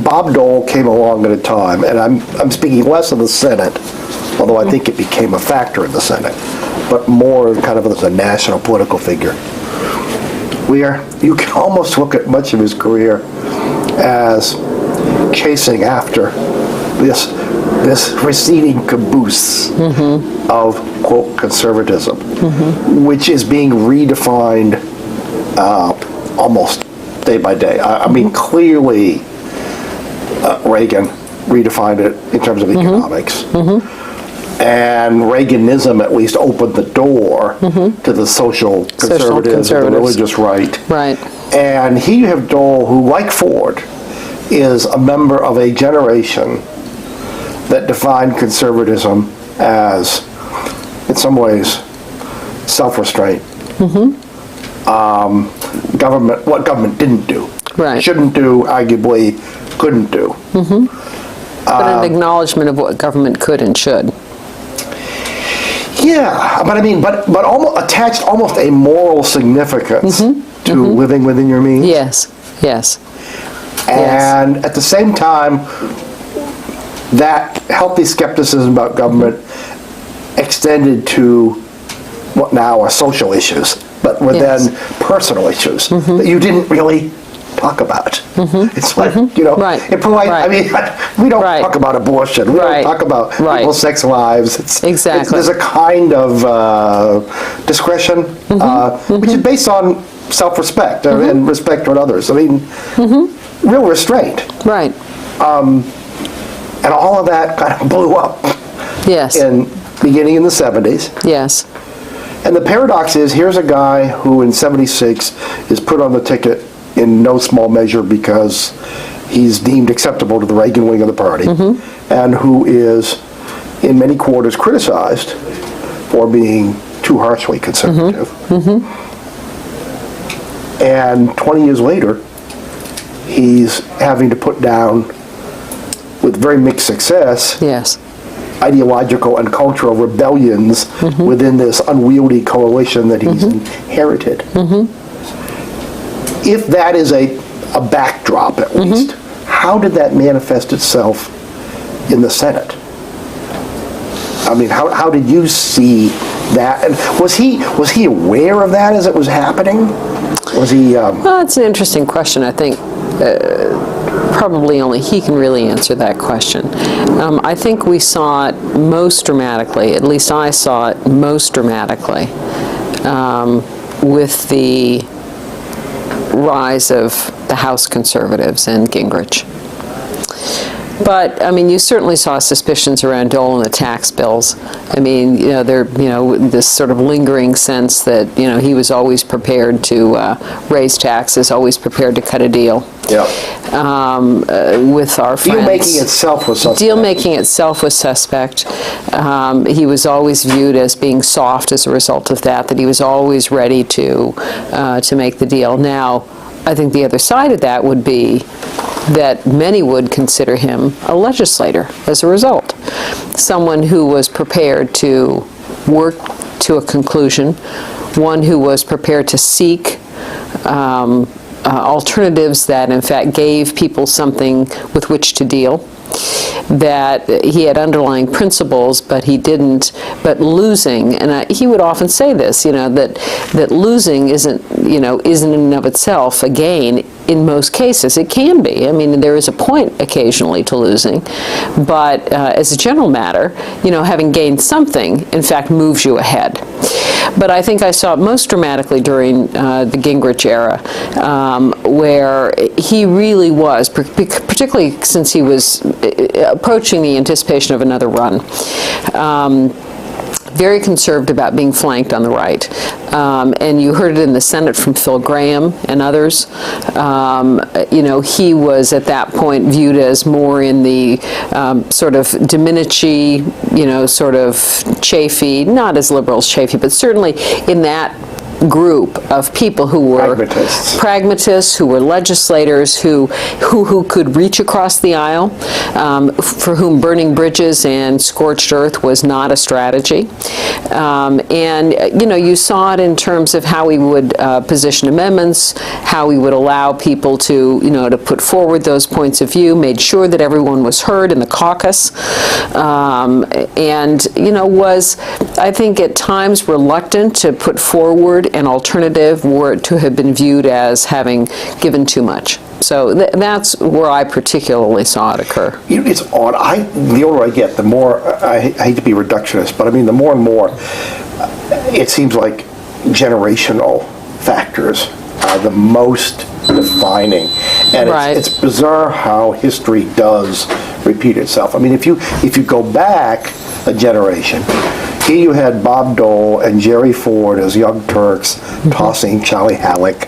Bob Dole came along at a time, and I'm speaking less of the Senate, although I think it became a factor in the Senate, but more kind of as a national political figure, where you can almost look at much of his career as chasing after this receding caboose of, quote, conservatism, which is being redefined almost day by day. I mean, clearly Reagan redefined it in terms of economics. And Reaganism at least opened the door to the social conservatives and the religious right. Right. And here you have Dole, who, like Ford, is a member of a generation that defined conservatism as, in some ways, self-restraint. Government, what government didn't do. Right. Shouldn't do, arguably, couldn't do. But an acknowledgement of what government could and should. Yeah, but I mean, but almost attached almost a moral significance to living within your means. Yes, yes. And at the same time, that healthy skepticism about government extended to what now are social issues, but were then personal issues that you didn't really talk about. It's like, you know, in polite, I mean, we don't talk about abortion. We don't talk about people's sex lives. There's a kind of discretion, which is based on self-respect and respect toward others. I mean, real restraint. Right. And all of that kind of blew up. Yes. Beginning in the 70s. Yes. And the paradox is, here's a guy who in 76 is put on the ticket in no small measure because he's deemed acceptable to the Reagan wing of the party, and who is, in many quarters, criticized for being too harshly conservative. And 20 years later, he's having to put down, with very mixed success, ideological and cultural rebellions within this unwieldy coalition that he's inherited. If that is a backdrop, at least, how did that manifest itself in the Senate? I mean, how did you see that? And was he aware of that as it was happening? Was he? Well, it's an interesting question. I think probably only he can really answer that question. I think we saw it most dramatically, at least I saw it most dramatically, with the rise of the House conservatives and Gingrich. But I mean, you certainly saw suspicions around Dole and the tax bills. I mean, this sort of lingering sense that he was always prepared to raise taxes, always prepared to cut a deal. With our friends. Deal-making itself was suspect. Deal-making itself was suspect. He was always viewed as being soft as a result of that he was always ready to make the deal. Now, I think the other side of that would be that many would consider him a legislator as a result. Someone who was prepared to work to a conclusion, one who was prepared to seek alternatives that in fact gave people something with which to deal, that he had underlying principles, but he didn't, but losing, and he would often say this, that losing isn't in and of itself a gain. In most cases, it can be. I mean, there is a point occasionally to losing, but as a general matter, having gained something, in fact, moves you ahead. But I think I saw it most dramatically during the Gingrich era, where he really was, particularly since he was approaching the anticipation of another run, very conserved about being flanked on the right. And you heard it in the Senate from Phil Graham and others. He was at that point viewed as more in the sort of Domenici, sort of chafy, not as liberal as chafy, but certainly in that group of people who were pragmatists, who were legislators, who could reach across the aisle, for whom burning bridges and scorched earth was not a strategy. And you saw it in terms of how he would position amendments, how he would allow people to put forward those points of view, made sure that everyone was heard in the caucus, and was, I think, at times reluctant to put forward an alternative were to have been viewed as having given too much. So that's where I particularly saw it occur. It's odd. The older I get, the more, I hate to be reductionist, but I mean, the more and more it seems like generational factors are the most defining. And it's bizarre how history does repeat itself. I mean, if you go back a generation, here you had Bob Dole and Jerry Ford as young Turks tossing Charlie Halleck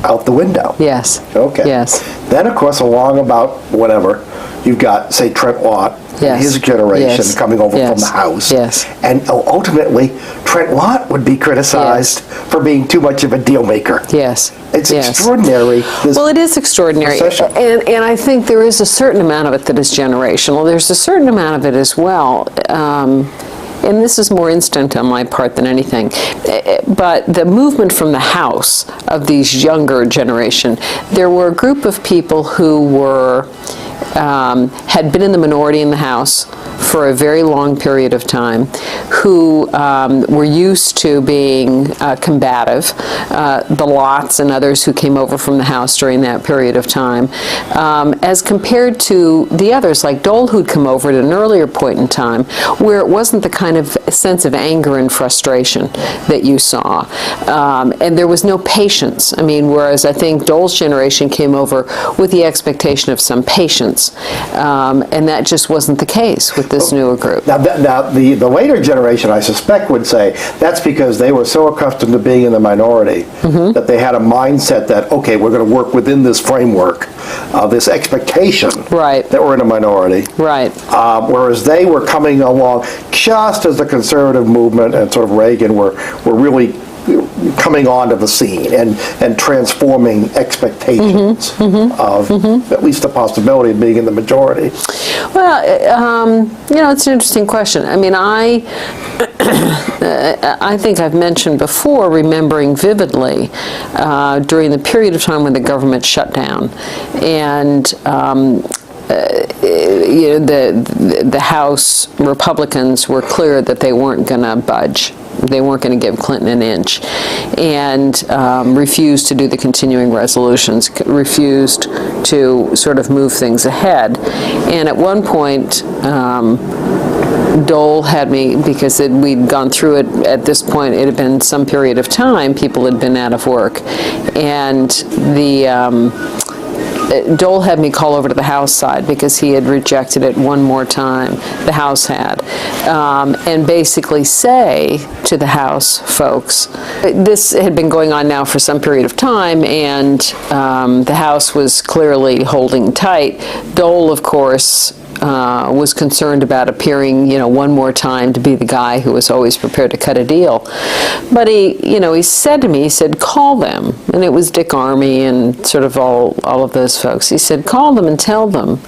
out the window. Yes. Okay. Yes. Then, of course, along about whatever, you've got, say, Trent Lott, his generation coming over from the House. Yes. And ultimately, Trent Lott would be criticized for being too much of a deal maker. Yes. It's extraordinary. Well, it is extraordinary. And I think there is a certain amount of it that is generational. There's a certain amount of it as well. And this is more instinct on my part than anything, but the movement from the House of these younger generation, there were a group of people who were had been in the minority in the House for a very long period of time, who were used to being combative, the Lotts and others who came over from the House during that period of time, as compared to the others like Dole, who'd come over at an earlier point in time, where it wasn't the kind of sense of anger and frustration that you saw. And there was no patience. I mean, whereas I think Dole's generation came over with the expectation of some patience, and that just wasn't the case with this newer group. Now the later generation, I suspect, would say that's because they were so accustomed to being in the minority that they had a mindset that, okay, we're going to work within this framework, this expectation that we're in a minority. Right. Whereas they were coming along just as the conservative movement and sort of Reagan were really coming onto the scene and transforming expectations of at least the possibility of being in the majority. Well, it's an interesting question. I mean, I think I've mentioned before, remembering vividly during the period of time when the government shut down, and the House Republicans were clear that they weren't going to budge. They weren't going to give Clinton an inch, and refused to do the continuing resolutions, refused to sort of move things ahead. And at one point, Dole had me, because we'd gone through it at this point, it had been some period of time, people had been out of work, and Dole had me call over to the House side because he had rejected it one more time, the House had, and basically say to the House folks, this had been going on now for some period of time, and the House was clearly holding tight. Dole, of course, was concerned about appearing, one more time to be the guy who was always prepared to cut a deal. But he said to me, he said, call them. And it was Dick Armey and sort of all of those folks. He said, call them and tell them,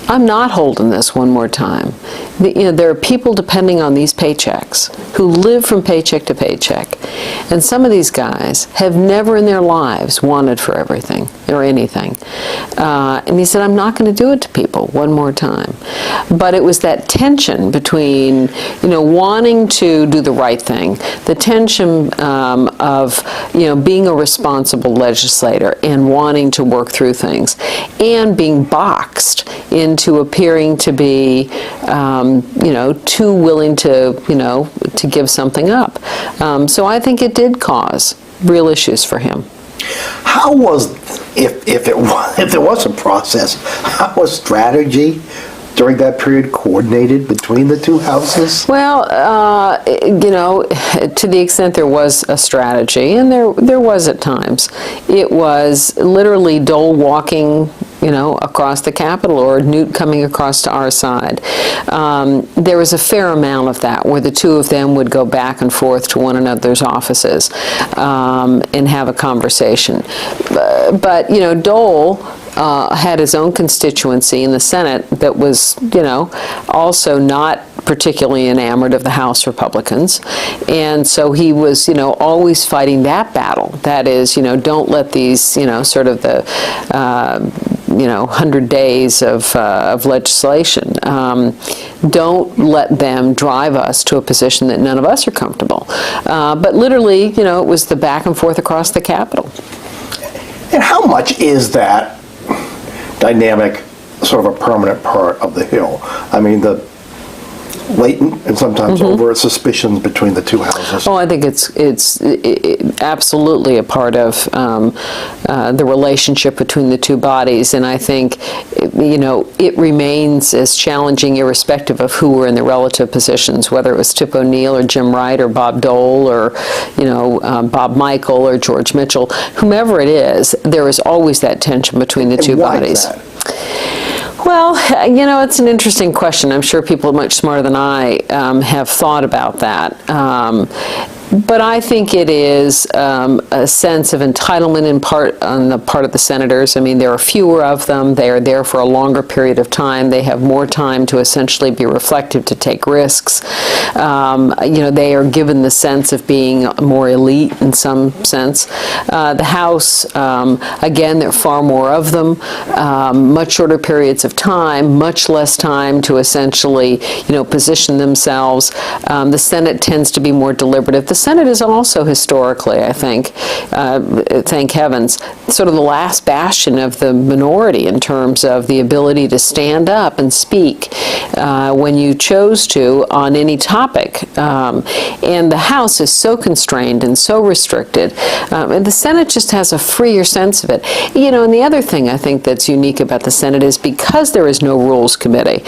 I'm not holding this one more time. There are people depending on these paychecks who live from paycheck to paycheck. And some of these guys have never in their lives wanted for everything or anything. And he said, I'm not going to do it to people one more time. But it was that tension between, wanting to do the right thing, the tension of, being a responsible legislator and wanting to work through things, and being boxed into appearing to be, too willing to give something up. So I think it did cause real issues for him. How was, if there was a process, how was strategy during that period coordinated between the two houses? Well, to the extent there was a strategy, and there was at times, it was literally Dole walking across the Capitol, or Newt coming across to our side. There was a fair amount of that where the two of them would go back and forth to one another's offices and have a conversation. But Dole had his own constituency in the Senate that was, also not particularly enamored of the House Republicans. And so he was, always fighting that battle. That is, don't let these, sort of the, 100 days of legislation, don't let them drive us to a position that none of us are comfortable. But literally, it was the back and forth across the Capitol. And how much is that dynamic sort of a permanent part of the Hill? I mean, the latent and sometimes overt suspicions between the two houses. Oh, I think it's absolutely a part of the relationship between the two bodies, and I think it remains as challenging irrespective of who were in the relative positions, whether it was Tip O'Neill or Jim Wright or Bob Dole or Bob Michael or George Mitchell, whomever it is. There is always that tension between the two bodies. Why is that? Well, it's an interesting question. I'm sure people much smarter than I have thought about that. But I think it is a sense of entitlement in part on the part of the senators. I mean, there are fewer of them. They are there for a longer period of time. They have more time to essentially be reflective, to take risks. They are given the sense of being more elite in some sense. The House, again, there are far more of them, much shorter periods of time, much less time to essentially, position themselves. The Senate tends to be more deliberative. The Senate is also historically, I think, thank heavens, sort of the last bastion of the minority in terms of the ability to stand up and speak when you chose to on any topic. And the House is so constrained and so restricted. And the Senate just has a freer sense of it. And the other thing I think that's unique about the Senate is because there is no Rules Committee,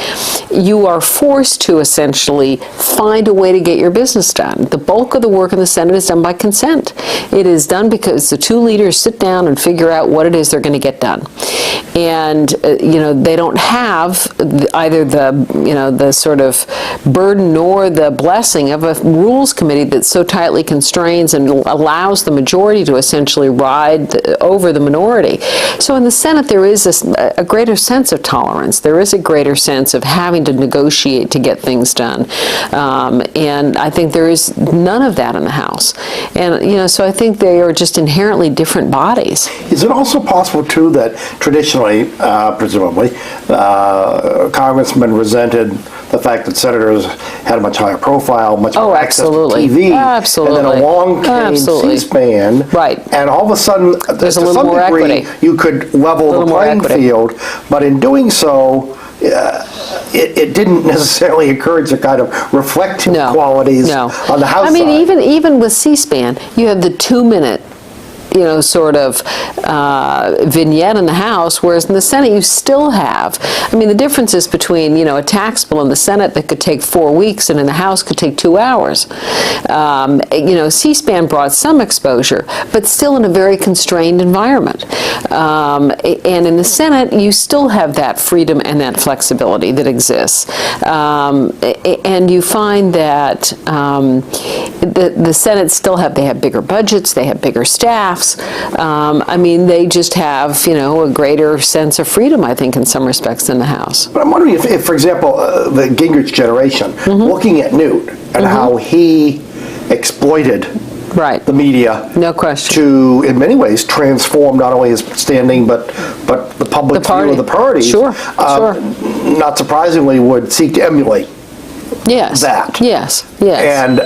you are forced to essentially find a way to get your business done. The bulk of the work in the Senate is done by consent. It is done because the two leaders sit down and figure out what it is they're going to get done. And, they don't have either the sort of burden nor the blessing of a Rules Committee that so tightly constrains and allows the majority to essentially ride over the minority. So in the Senate, there is a greater sense of tolerance. There is a greater sense of having to negotiate to get things done. And I think there is none of that in the House. And, so I think they are just inherently different bodies. Is it also possible, too, that traditionally, presumably, congressmen resented the fact that senators had a much higher profile, much more access to TV. Absolutely. And then along came C-SPAN. Right. And all of a sudden, there's to a little some more degree, equity. You could level the playing field. But in doing so, it didn't necessarily encourage the kind of reflective qualities on the House side. I mean, even with C-SPAN, you have the 2-minute sort of vignette in the House, whereas in the Senate you still have. I mean, the difference is between, a tax bill in the Senate that could take 4 weeks and in the House could take 2 hours. C-SPAN brought some exposure, but still in a very constrained environment. And in the Senate, you still have that freedom and that flexibility that exists. And you find that the Senate still they have bigger budgets, they have bigger staffs. They just have, a greater sense of freedom, I think, in some respects than the House. But I'm wondering if for example, the Gingrich generation, looking at Newt and how he exploited the media, no question, to, in many ways, transform not only his standing, but the public view of the party. Sure. Not surprisingly, would seek to emulate that. Yes. And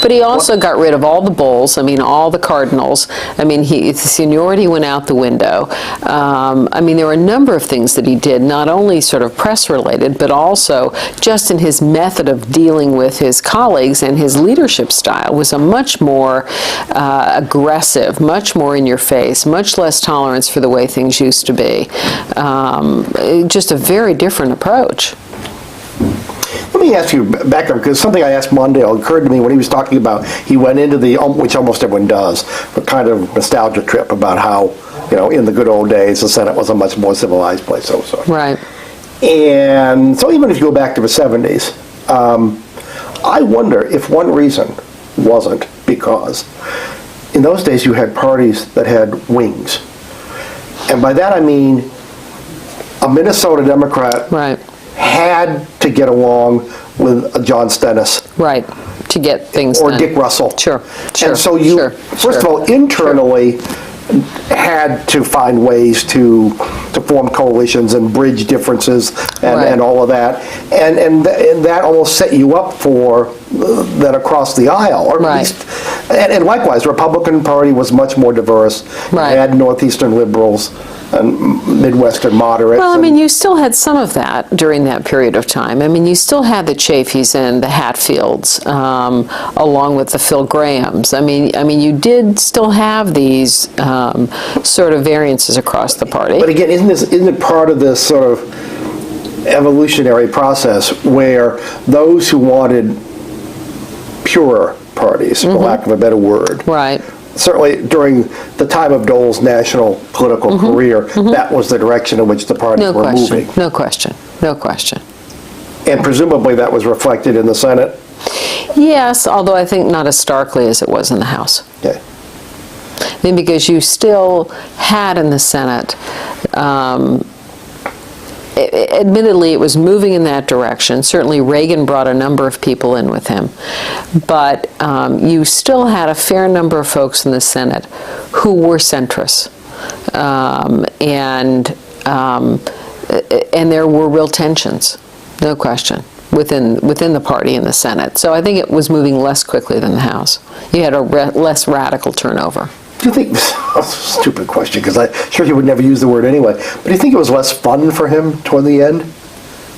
but he also got rid of all the bulls. I mean, all the cardinals. I mean, the seniority went out the window. There were a number of things that he did, not only sort of press related, but also just in his method of dealing with his colleagues, and his leadership style was a much more aggressive, much more in your face, much less tolerance for the way things used to be. Just a very different approach. Let me ask you back up, because something I asked Mondale occurred to me when he was talking about, he went into which almost everyone does, but kind of nostalgia trip about how in the good old days, the Senate was a much more civilized place also. Right. And so even if you go back to the 70s, I wonder if one reason wasn't because in those days you had parties that had wings. And by that I mean a Minnesota Democrat Right. had to get along with a John Stennis. Right. To get things Or done. Dick Russell. Sure. And so you, first of all, internally had to find ways to form coalitions and bridge differences and all of that. And that almost set you up for that across the aisle. Or at least, and likewise, the Republican Party was much more diverse. Right. You had Northeastern liberals and Midwestern moderates. Well, I mean, you still had some of that during that period of time. I mean, you still had the Chafees and the Hatfields, along with the Phil Grahams. I mean, you did still have these sort of variances across the party. But again, isn't it part of this sort of evolutionary process where those who wanted purer parties, for lack of a better word, Right. certainly during the time of Dole's national political career, that was the direction in which the parties were moving. No question. No question. And presumably that was reflected in the Senate? Yes, although I think not as starkly as it was in the House. Okay. I mean, because you still had in the Senate, admittedly, it was moving in that direction. Certainly, Reagan brought a number of people in with him. But you still had a fair number of folks in the Senate who were centrists. And there were real tensions, no question, within the party in the Senate. So I think it was moving less quickly than the House. You had a less radical turnover. Do you think, stupid question, because I'm sure he would never use the word anyway, but do you think it was less fun for him toward the end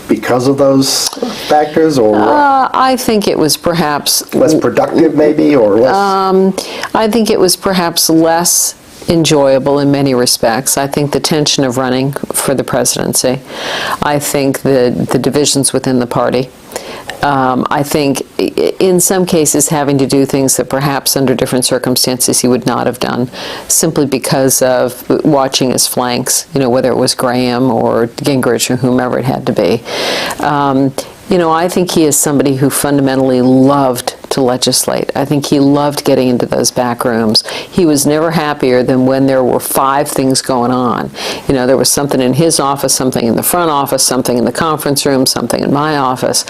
because of those factors, or I think it was perhaps less productive maybe, or less? I think it was perhaps less enjoyable in many respects. I think the tension of running for the presidency. I think the divisions within the party. I think in some cases having to do things that perhaps under different circumstances he would not have done, simply because of watching his flanks, whether it was Graham or Gingrich or whomever it had to be. I think he is somebody who fundamentally loved to legislate. I think he loved getting into those back rooms. He was never happier than when there were 5 things going on. There was something in his office, something in the front office, something in the conference room, something in my office.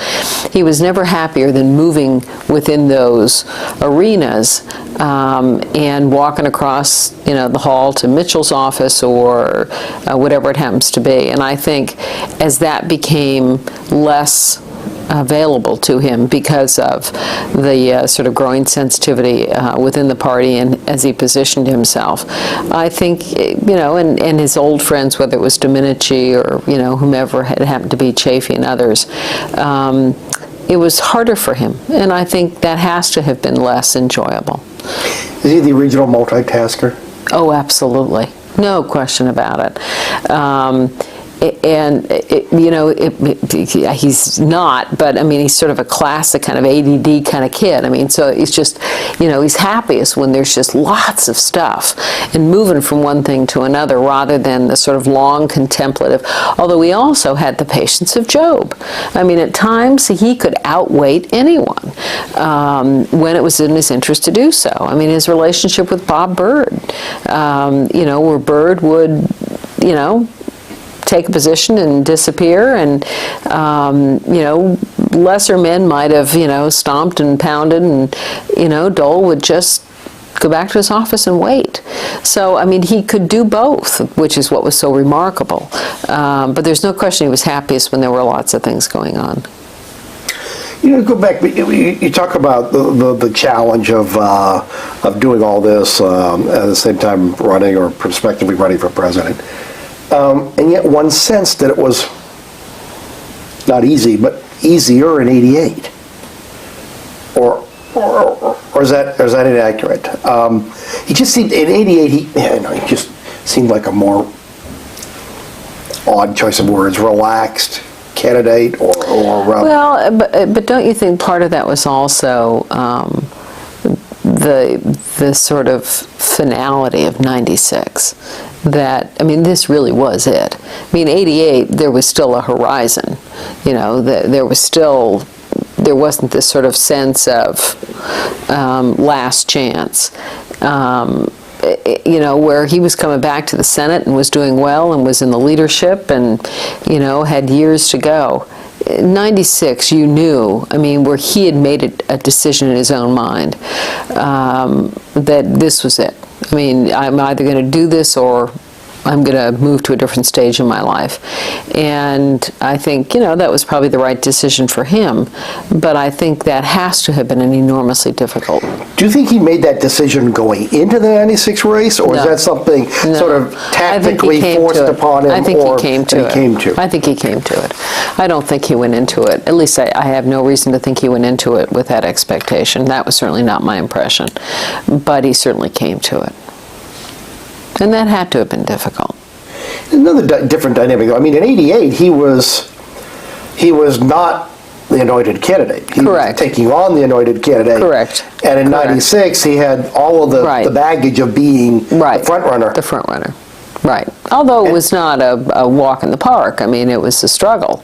He was never happier than moving within those arenas and walking across, the hall to Mitchell's office or whatever it happens to be. And I think as that became less available to him because of the sort of growing sensitivity within the party and as he positioned himself. I think, and his old friends, whether it was Domenici or, whomever had happened to be Chafee and others, it was harder for him. And I think that has to have been less enjoyable. Is he the original multitasker? Oh, absolutely. No question about it. He's not, but I mean, he's sort of a classic kind of ADD kind of kid. I mean, so he's just, he's happiest when there's just lots of stuff and moving from one thing to another rather than the sort of long contemplative. Although he also had the patience of Job. I mean, at times he could outwait anyone when it was in his interest to do so. I mean, his relationship with Bob Byrd, where Byrd would, take a position and disappear, and lesser men might have stomped and pounded, and Dole would just go back to his office and wait. So I mean, he could do both, which is what was so remarkable. But there's no question he was happiest when there were lots of things going on. Go back. You talk about the challenge of doing all this at the same time running or prospectively running for president. And yet one sensed that it was not easy, but easier in '88. Or is that inaccurate? He just seemed, in '88, he just seemed like a more, odd choice of words, relaxed candidate or well, but don't you think part of that was also the sort of finality of '96? that, I mean, this really was it. I mean, 88, there was still a horizon. You know, there wasn't this sort of sense of last chance. You know, where he was coming back to the Senate and was doing well and was in the leadership and, you know, had years to go. In 96, you knew, I mean, where he had made a decision in his own mind, that this was it. I mean, I'm either going to do this or I'm going to move to a different stage in my life. And I think, you know, that was probably the right decision for him. But I think that has to have been an enormously difficult. Do you think he made that decision going into the 96 race, or is that something sort of tactically forced upon him? I think he came to it. I think he came to it. I don't think he went into it. At least I have no reason to think he went into it with that expectation. That was certainly not my impression. But he certainly came to it. And that had to have been difficult. Another different dynamic. I mean, in 88, he was not the anointed candidate. He Correct. was taking on the anointed candidate. Correct. And in Correct. 96, he had all of the baggage of being the front runner. The front runner. Right. Although it was not a walk in the park. I mean, it was a struggle.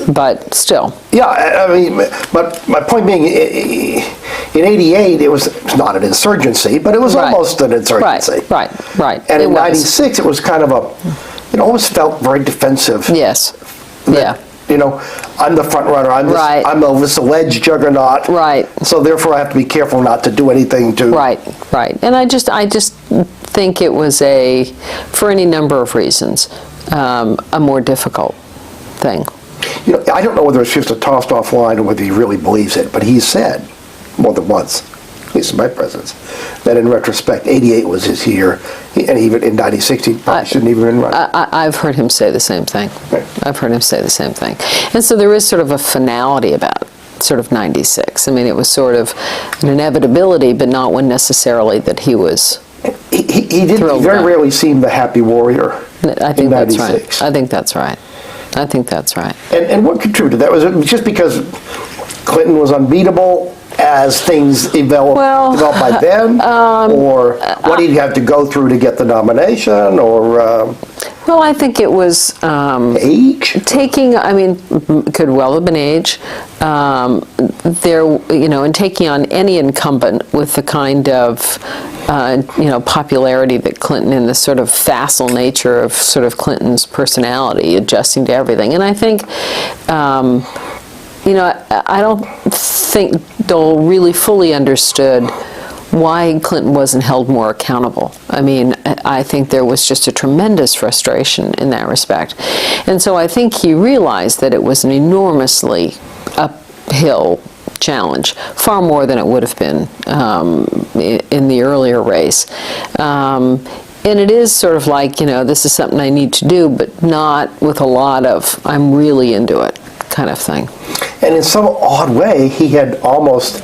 But still. Yeah, I mean, but my point being, in 88, it was not an insurgency, but it was almost an insurgency. Right. And in 96, it was kind of it always felt very defensive. Yes. Yeah. You know, I'm the front runner. I'm this alleged juggernaut. Right. So therefore, I have to be careful not to do anything to. Right. And I just think it was for any number of reasons, a more difficult thing. You know, I don't know whether it's just a tossed off line or whether he really believes it, but he said more than once, at least in my presence, that in retrospect, 88 was his year, and even in 96, he probably shouldn't even have been running. I've heard him say the same thing. Right. I've heard him say the same thing. And so there is sort of a finality about sort of 96. I mean, it was sort of an inevitability, but not one necessarily that he was He very rarely seemed the happy warrior. I think that's right. I think that's right. And what contributed to that? Was it just because Clinton was unbeatable as things developed by then? Or what did he have to go through to get the nomination? Or well, I think it was age. Could well have been age. In taking on any incumbent with the kind of popularity that Clinton, and the sort of facile nature of sort of Clinton's personality, adjusting to everything. And I think, I don't think Dole really fully understood why Clinton wasn't held more accountable. I mean, I think there was just a tremendous frustration in that respect. And so I think he realized that it was an enormously uphill challenge, far more than it would have been in the earlier race. And it is sort of like, this is something I need to do, but not with a lot of, I'm really into it kind of thing. And in some odd way, he had almost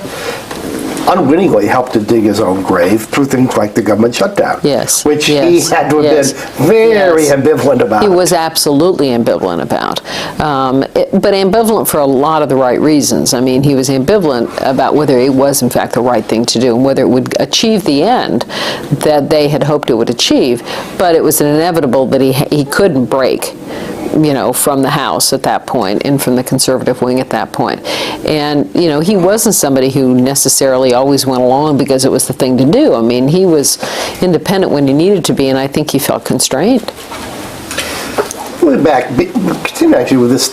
unwittingly helped to dig his own grave through things like the government shutdown. Yes. Which he had to have been very ambivalent about. He was absolutely ambivalent about. But ambivalent for a lot of the right reasons. I mean, he was ambivalent about whether it was, in fact, the right thing to do and whether it would achieve the end that they had hoped it would achieve. But it was inevitable that he couldn't break from the House at that point and from the conservative wing at that point. And, he wasn't somebody who necessarily always went along because it was the thing to do. I mean, he was independent when he needed to be, and I think he felt constrained. Way back, continue actually with this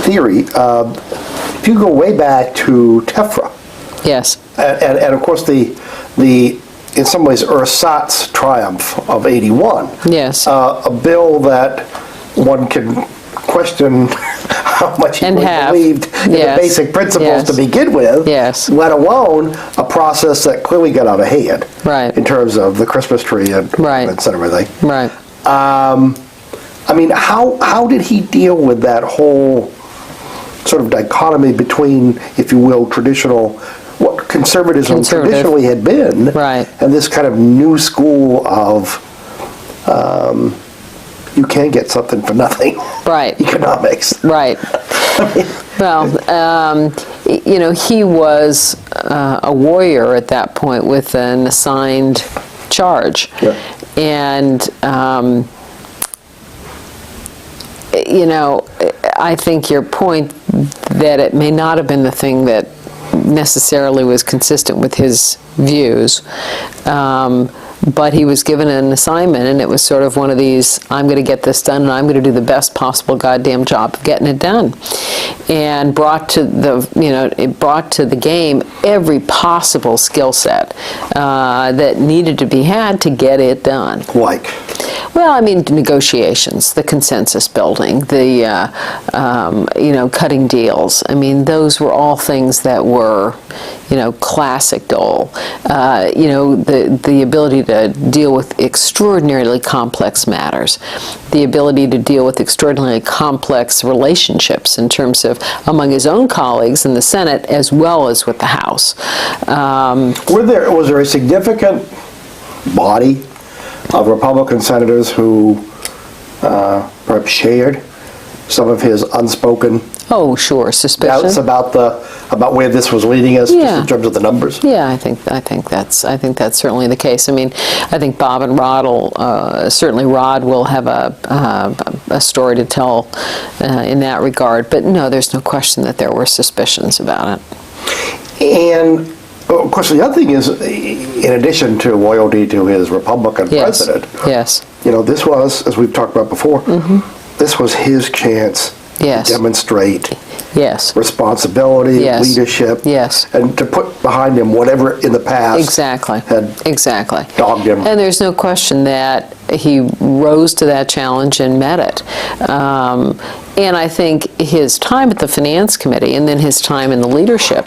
theory, if you go way back to Tefra. Yes. And of course the in some ways ersatz triumph of 81. Yes. A bill that one can question how much he believed in the basic principles to begin with, let alone a process that clearly got out of hand in terms of the Christmas tree and everything. Right. I mean, how did he deal with that whole sort of dichotomy between, if you will, what conservatism traditionally had been, and this kind of new school of you can get something for nothing. Economics. Right. Well, he was a warrior at that point with an assigned charge. And, you know, I think your point that it may not have been the thing that necessarily was consistent with his views, but he was given an assignment, and it was sort of one of these, I'm going to get this done, and I'm going to do the best possible goddamn job of getting it done. And brought to the, you know, it brought to the game every possible skill set that needed to be had to get it done. Like? Well, I mean, negotiations, the consensus building, the, you know, cutting deals. I mean, those were all things that were, you know, classic Dole. You know, the ability to deal with extraordinarily complex matters, the ability to deal with extraordinarily complex relationships in terms of among his own colleagues in the Senate as well as with the House. Was there a significant body of Republican senators who perhaps shared some of his unspoken Oh, sure, suspicion. doubts about where this was leading us, just in terms of the numbers? Yeah, I think that's certainly the case. I mean, I think Bob and Rod certainly Rod will have a story to tell in that regard. But no, there's no question that there were suspicions about it. And of course, the other thing is, in addition to loyalty to his Republican president, yes, you know, this was, as we've talked about before, this was his chance to demonstrate responsibility, leadership, and to put behind him whatever in the past had dogged him. And there's no question that he rose to that challenge and met it. And I think his time at the Finance Committee and then his time in the leadership,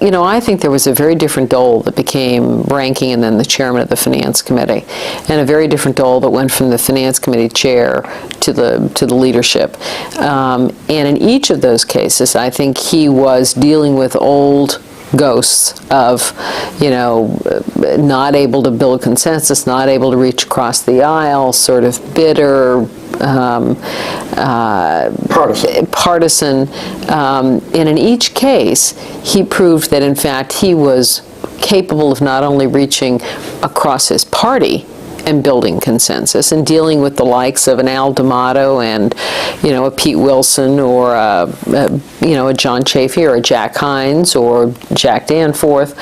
you know, I think there was a very different Dole that became ranking and then the chairman of the Finance Committee, and a very different Dole that went from the Finance Committee chair to the leadership. And in each of those cases, I think he was dealing with old ghosts of, you know, not able to build consensus, not able to reach across the aisle, sort of bitter, partisan. And in each case, he proved that, in fact, he was capable of not only reaching across his party and building consensus and dealing with the likes of an Al D'Amato and, you know, a Pete Wilson or you know, a John Chafee or a Jack Hines or Jack Danforth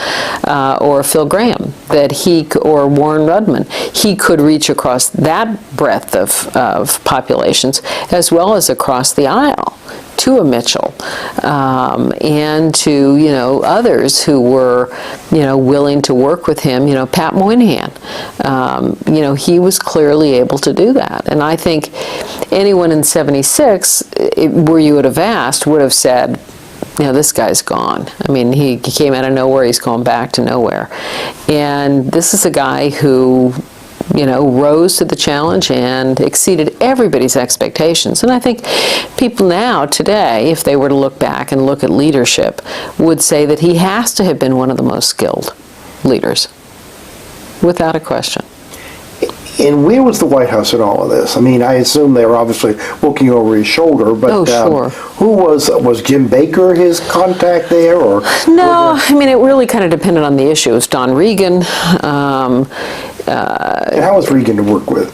or Phil Gramm, or Warren Rudman. He could reach across that breadth of populations as well as across the aisle to a Mitchell and to, you know, others who were, you know, willing to work with him. You know, Pat Moynihan, you know, he was clearly able to do that. And I think anyone in '76, where you would have asked, would have said, you know, this guy's gone. I mean, he came out of nowhere, he's going back to nowhere. And this is a guy who, you know, rose to the challenge and exceeded everybody's expectations. And I think people now, today, if they were to look back and look at leadership, would say that he has to have been one of the most skilled leaders, without a question. And where was the White House in all of this? I mean, I assume they were obviously looking over his shoulder, but who was Jim Baker his contact there? Or no, I mean, it really kind of depended on the issue. It was Don Regan. And how was Regan to work with?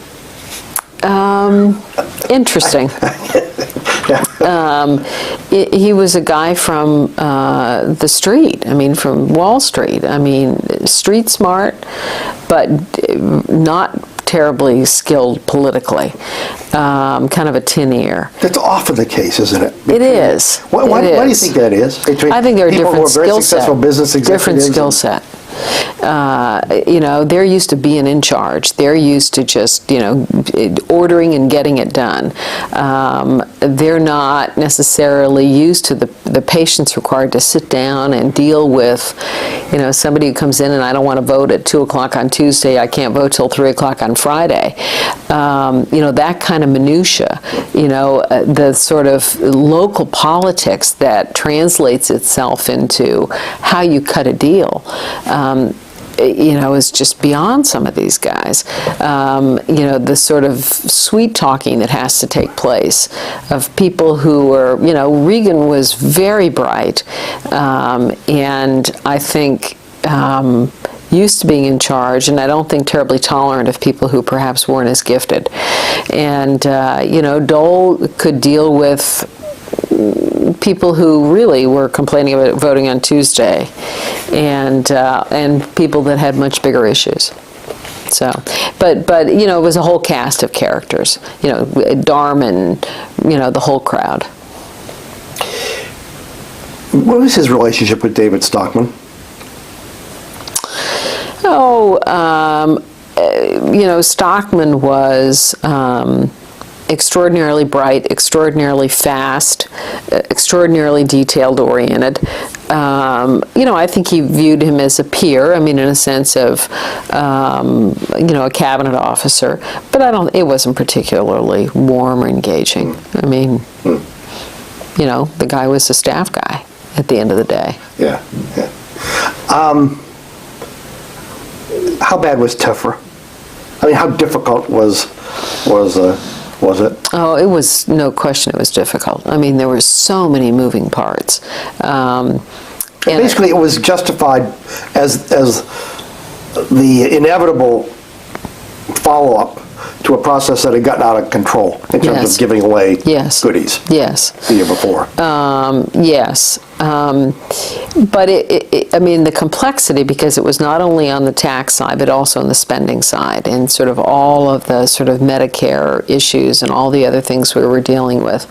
Interesting. He was a guy from the street. I mean, from Wall Street. I mean, street smart, but not terribly skilled politically. Kind of a tin ear. That's often the case, isn't it? It is. Why do you think that is? I think there are different skill sets. Different skill set. You know, they're used to being in charge. They're used to just, you know, ordering and getting it done. They're not necessarily used to the patience required to sit down and deal with, you know, somebody who comes in and I don't want to vote at 2 o'clock on Tuesday, I can't vote till 3 o'clock on Friday. You know, that kind of minutia, you know, the sort of local politics that translates itself into how you cut a deal. You know, is just beyond some of these guys. You know, the sort of sweet talking that has to take place of people who are, you know, Regan was very bright, and I think, used to being in charge, and I don't think terribly tolerant of people who perhaps weren't as gifted. And, Dole could deal with people who really were complaining about voting on Tuesday, and people that had much bigger issues. So, but it was a whole cast of characters. Darman, the whole crowd. What was his relationship with David Stockman? Stockman was extraordinarily bright, extraordinarily fast, extraordinarily detailed-oriented. I think he viewed him as a peer, in a sense of, a cabinet officer, but it wasn't particularly warm or engaging. The guy was a staff guy at the end of the day. Yeah. How bad was Tefra? How difficult was it? Oh, it was, no question it was difficult. There were so many moving parts. Basically, it was justified as the inevitable follow-up to a process that had gotten out of control in terms of giving away goodies. Yes. The year before. Yes. But the complexity, because it was not only on the tax side, but also on the spending side, and sort of all of the sort of Medicare issues and all the other things we were dealing with.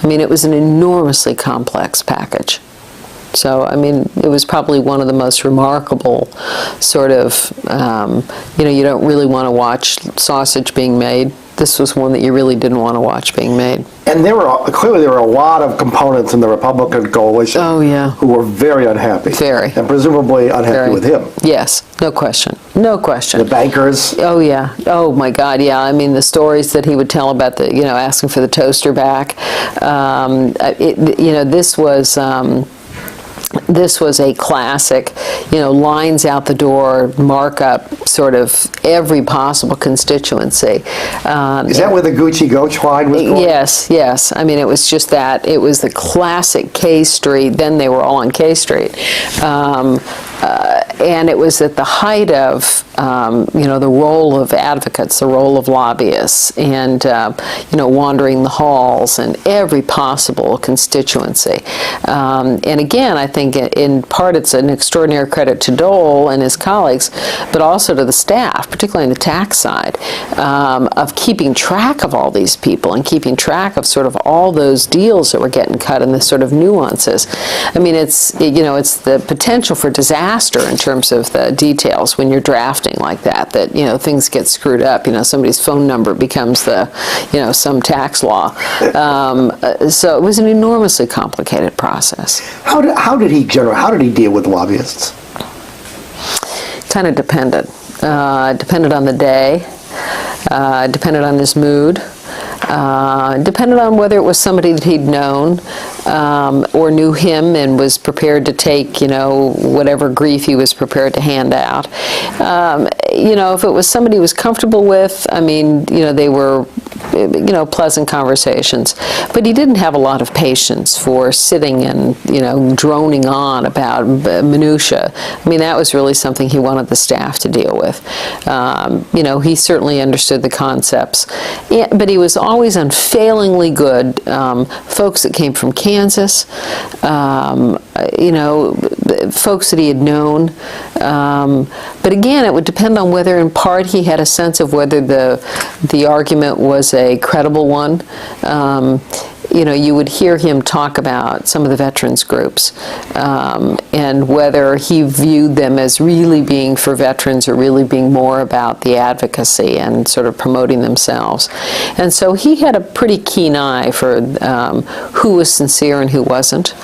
It was an enormously complex package. So, it was probably one of the most remarkable sort of, you don't really want to watch sausage being made. This was one that you really didn't want to watch being made. And clearly there were a lot of components in the Republican coalition who were very unhappy. Very. And presumably unhappy with him. Yes, no question. No question. The bankers. Oh, yeah. Oh, my God, yeah. The stories that he would tell about asking for the toaster back. This was a classic, lines out the door, markup, sort of every possible constituency. Is that where the Gucci Goach line was going? Yes. It was just that. It was the classic K Street. Then they were all on K Street. And it was at the height of, the role of advocates, the role of lobbyists, and, wandering the halls and every possible constituency. And again, I think in part it's an extraordinary credit to Dole and his colleagues, but also to the staff, particularly on the tax side, of keeping track of all these people and keeping track of sort of all those deals that were getting cut and the sort of nuances. It's the potential for disaster in terms of the details when you're drafting like that, things get screwed up, somebody's phone number becomes some tax law. So it was an enormously complicated process. How did he deal with lobbyists? Kind of depended. Depended on the day, depended on his mood, depended on whether it was somebody that he'd known or knew him and was prepared to take, whatever grief he was prepared to hand out. If it was somebody he was comfortable with, they were, pleasant conversations. But he didn't have a lot of patience for sitting and, droning on about minutiae. That was really something he wanted the staff to deal with. He certainly understood the concepts, but he was always unfailingly good. Folks that came from Kansas, folks that he had known. But again, it would depend on whether, in part, he had a sense of whether the argument was a credible one. You would hear him talk about some of the veterans groups and whether he viewed them as really being for veterans or really being more about the advocacy and sort of promoting themselves. And so he had a pretty keen eye for who was sincere and who wasn't.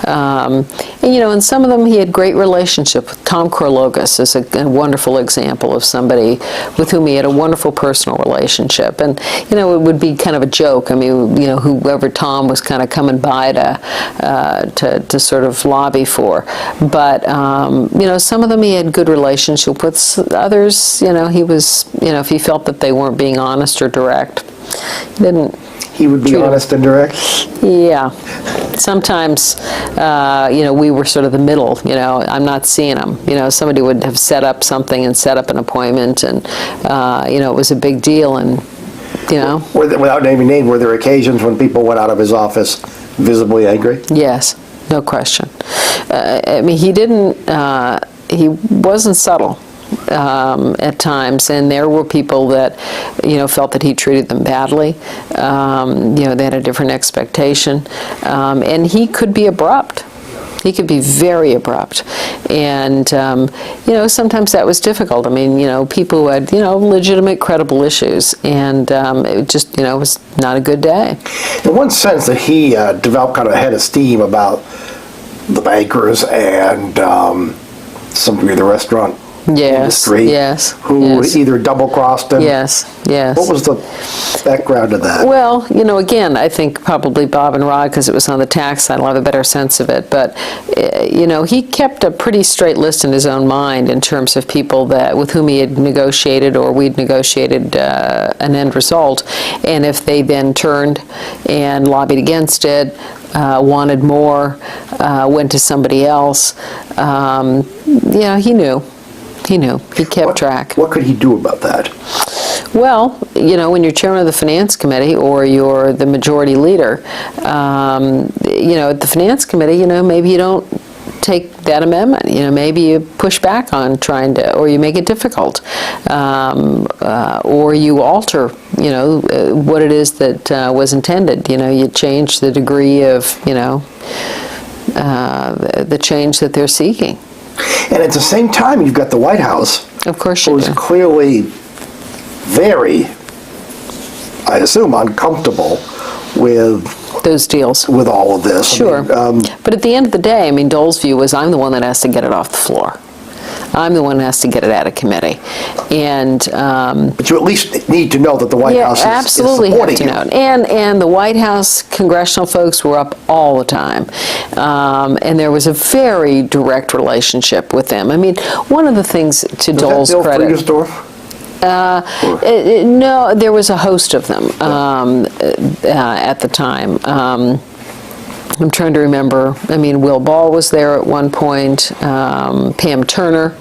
And some of them he had great relationship with. Tom Korlogas is a wonderful example of somebody with whom he had a wonderful personal relationship. And, it would be kind of a joke. Whoever Tom was kind of coming by to sort of lobby for. But, some of them he had good relationship with. Others, he was, if he felt that they weren't being honest or direct, he didn't. He would be honest and direct? Yeah. sometimes, we were sort of the middle, I'm not seeing them. Somebody would have set up something and set up an appointment, and, it was a big deal, and, Without naming names, were there occasions when people went out of his office visibly angry? Yes, no question. He wasn't subtle at times, and there were people that, felt that he treated them badly. They had a different expectation, and he could be abrupt. He could be very abrupt, and sometimes that was difficult. People who had legitimate, credible issues, and it just was not a good day. In one sense, that he developed kind of a head of steam about the bankers and some degree the restaurant industry, who either double-crossed him. Yes. What was the background of that? Well, again, I think probably Bob and Rod, because it was on the tax side, will have a better sense of it. But, he kept a pretty straight list in his own mind in terms of people with whom he had negotiated or we'd negotiated an end result. And if they then turned and lobbied against it, wanted more, went to somebody else, he knew. He kept track. What could he do about that? Well, when you're chairman of the finance committee or you're the majority leader, at the finance committee, maybe you don't take that amendment. Maybe you push back on trying to, or you make it difficult, or you alter, what it is that was intended. You change the degree of, the change that they're seeking. And at the same time, you've got the White House, of course, you who's do. Clearly very, I assume, uncomfortable with those deals, with all of this. Sure. But at the end of the day, Dole's view was, I'm the one that has to get it off the floor. I'm the one who has to get it out of committee. And but you at least need to know that the White House is absolutely supporting have to know. And the White House congressional folks were up all the time. And there was a very direct relationship with them. One of the things to Dole's credit... Was that Bill Friedersdorf? No, there was a host of them at the time. I'm trying to remember. Will Ball was there at one point. Pam Turner,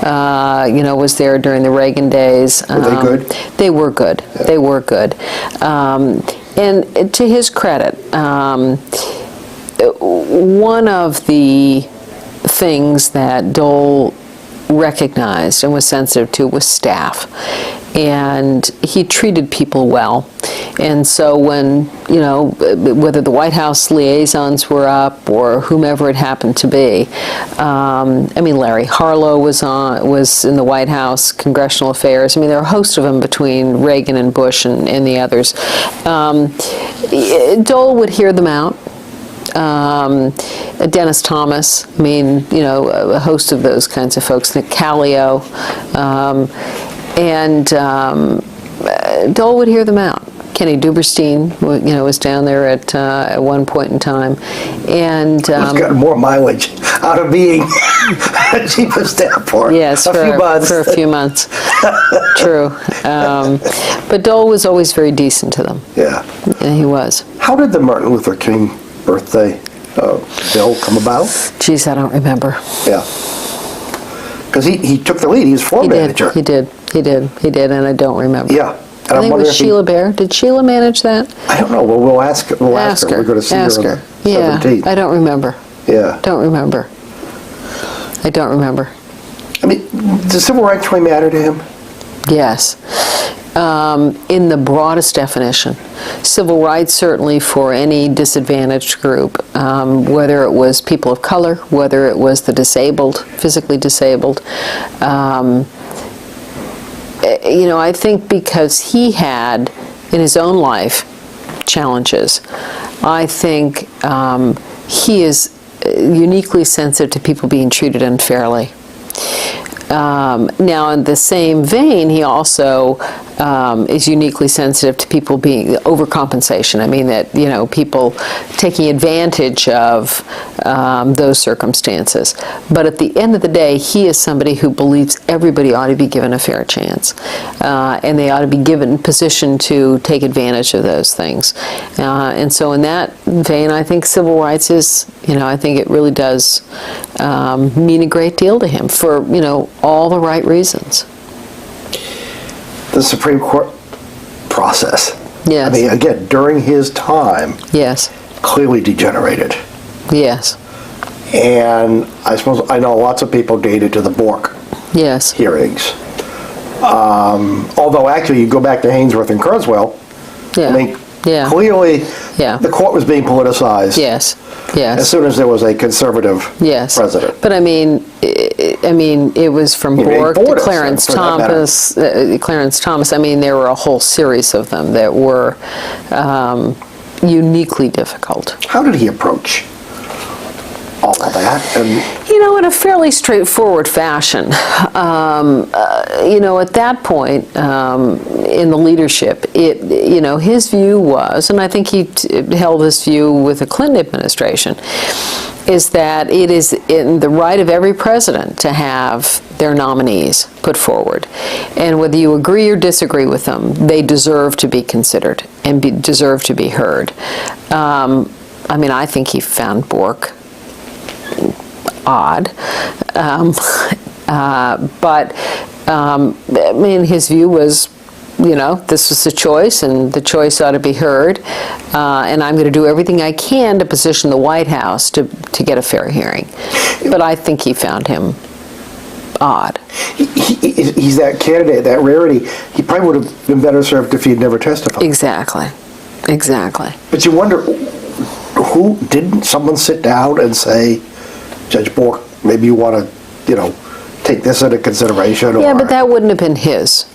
was there during the Reagan days. Were they good? They were good. Yeah. They were good. And to his credit, one of the things that Dole recognized and was sensitive to was staff, and he treated people well. And so when, whether the White House liaisons were up or whomever it happened to be, Larry Harlow was in the White House Congressional Affairs. There are a host of them between Reagan and Bush and the others. Dole would hear them out. Dennis Thomas, a host of those kinds of folks, Nick Callio, and Dole would hear them out. Kenny Duberstein, was down there at one point in time, and he's gotten more mileage out of being chief of staff for a few months. True, but Dole was always very decent to them. Yeah, he was. How did the Martin Luther King birthday bill come about? Geez, I don't remember. Yeah, because he took the lead. He was floor manager. He did, and I don't remember. Yeah. I think it was Sheila Burke. Did Sheila manage that? I don't know. Well, we'll ask her. We're going to see her on the 17th. I don't remember. Yeah. I don't remember. Does civil rights really matter to him? Yes. In the broadest definition. Civil rights, certainly for any disadvantaged group, whether it was people of color, whether it was the disabled, physically disabled. I think because he had, in his own life, challenges, I think he is uniquely sensitive to people being treated unfairly. Now, in the same vein, he also is uniquely sensitive to people being overcompensation. I mean that, people taking advantage of those circumstances. But at the end of the day, he is somebody who believes everybody ought to be given a fair chance, and they ought to be given position to take advantage of those things. And so in that vein, I think civil rights is, I think it really does mean a great deal to him for, all the right reasons. The Supreme Court process. Yes. I mean, again, during his time, Yes. clearly degenerated. Yes. And I know lots of people dated to the Bork Yes. hearings. Although actually, you go back to Hainsworth and Kurzweil, Yeah. I mean, Yeah. clearly Yeah. the court was being politicized Yes. Yes. as soon as there was a conservative Yes. president. But I mean, it was from You mean Bork to Fortas, Clarence for that matter. Thomas. I mean, there were a whole series of them that were uniquely difficult. How did he approach all of that? And In a fairly straightforward fashion. At that point in the leadership, his view was, and I think he held this view with the Clinton administration, is that it is in the right of every president to have their nominees put forward. And whether you agree or disagree with them, they deserve to be considered and deserve to be heard. I think he found Bork odd. His view was, this was a choice, and the choice ought to be heard, and I'm going to do everything I can to position the White House to get a fair hearing. But I think he found him odd. he's that candidate, that rarity. He probably would have been better served if he'd never testified. Exactly. But you wonder, didn't someone sit down and say, Judge Bork, maybe you want to, take this into consideration? Yeah, but that wouldn't have been his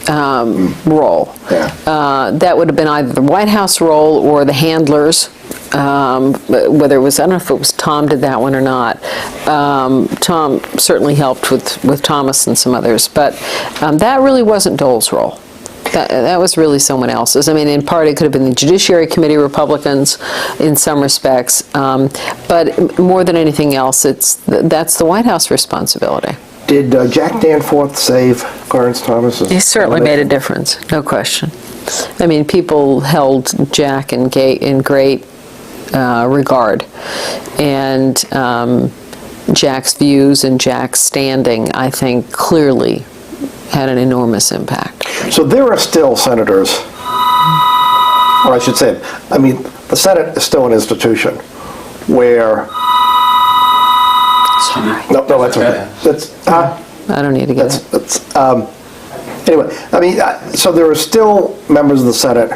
role. Yeah. That would have been either the White House role or the handlers, whether it was, I don't know if it was Tom did that one or not. Tom certainly helped with Thomas and some others, but that really wasn't Dole's role. That was really someone else's. I mean, in part, it could have been the Judiciary Committee Republicans in some respects, but more than anything else, that's the White House responsibility. Did Jack Danforth save Clarence Thomas? He certainly made a difference, no question. I mean, people held Jack in great regard, and Jack's views and Jack's standing, I think, clearly had an enormous impact. So there are still senators, or I should say, the Senate is still an institution where... Sorry. No, that's okay. I don't need to get it. Anyway, so there are still members of the Senate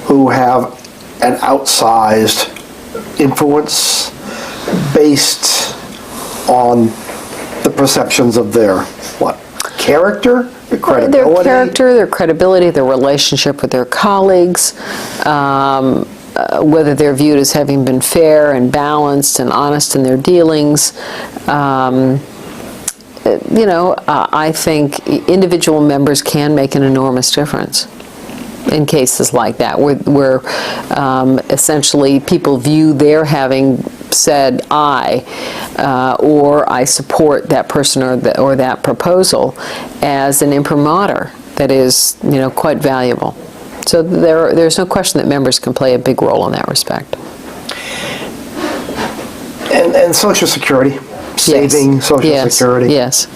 who have an outsized influence based on the perceptions of their, character, their credibility? Their character, their credibility, their relationship with their colleagues, whether they're viewed as having been fair and balanced and honest in their dealings. I think individual members can make an enormous difference in cases like that, where essentially people view their having said or I support that person or that proposal as an imprimatur that is, quite valuable. So there's no question that members can play a big role in that respect. And Social Security, saving Social Security. Yes.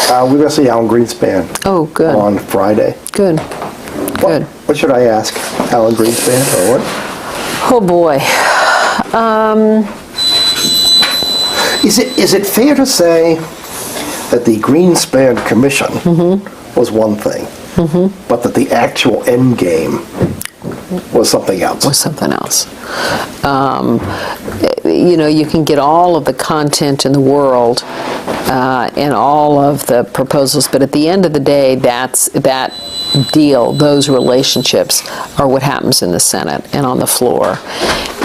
We're going to see Alan Greenspan good. on Friday. Good. What should I ask Alan Greenspan, or what? Oh boy. Is it fair to say that the Greenspan Commission was one thing, but that the actual end game was something else? You can get all of the content in the world and all of the proposals, but at the end of the day, that deal, those relationships, are what happens in the Senate and on the floor.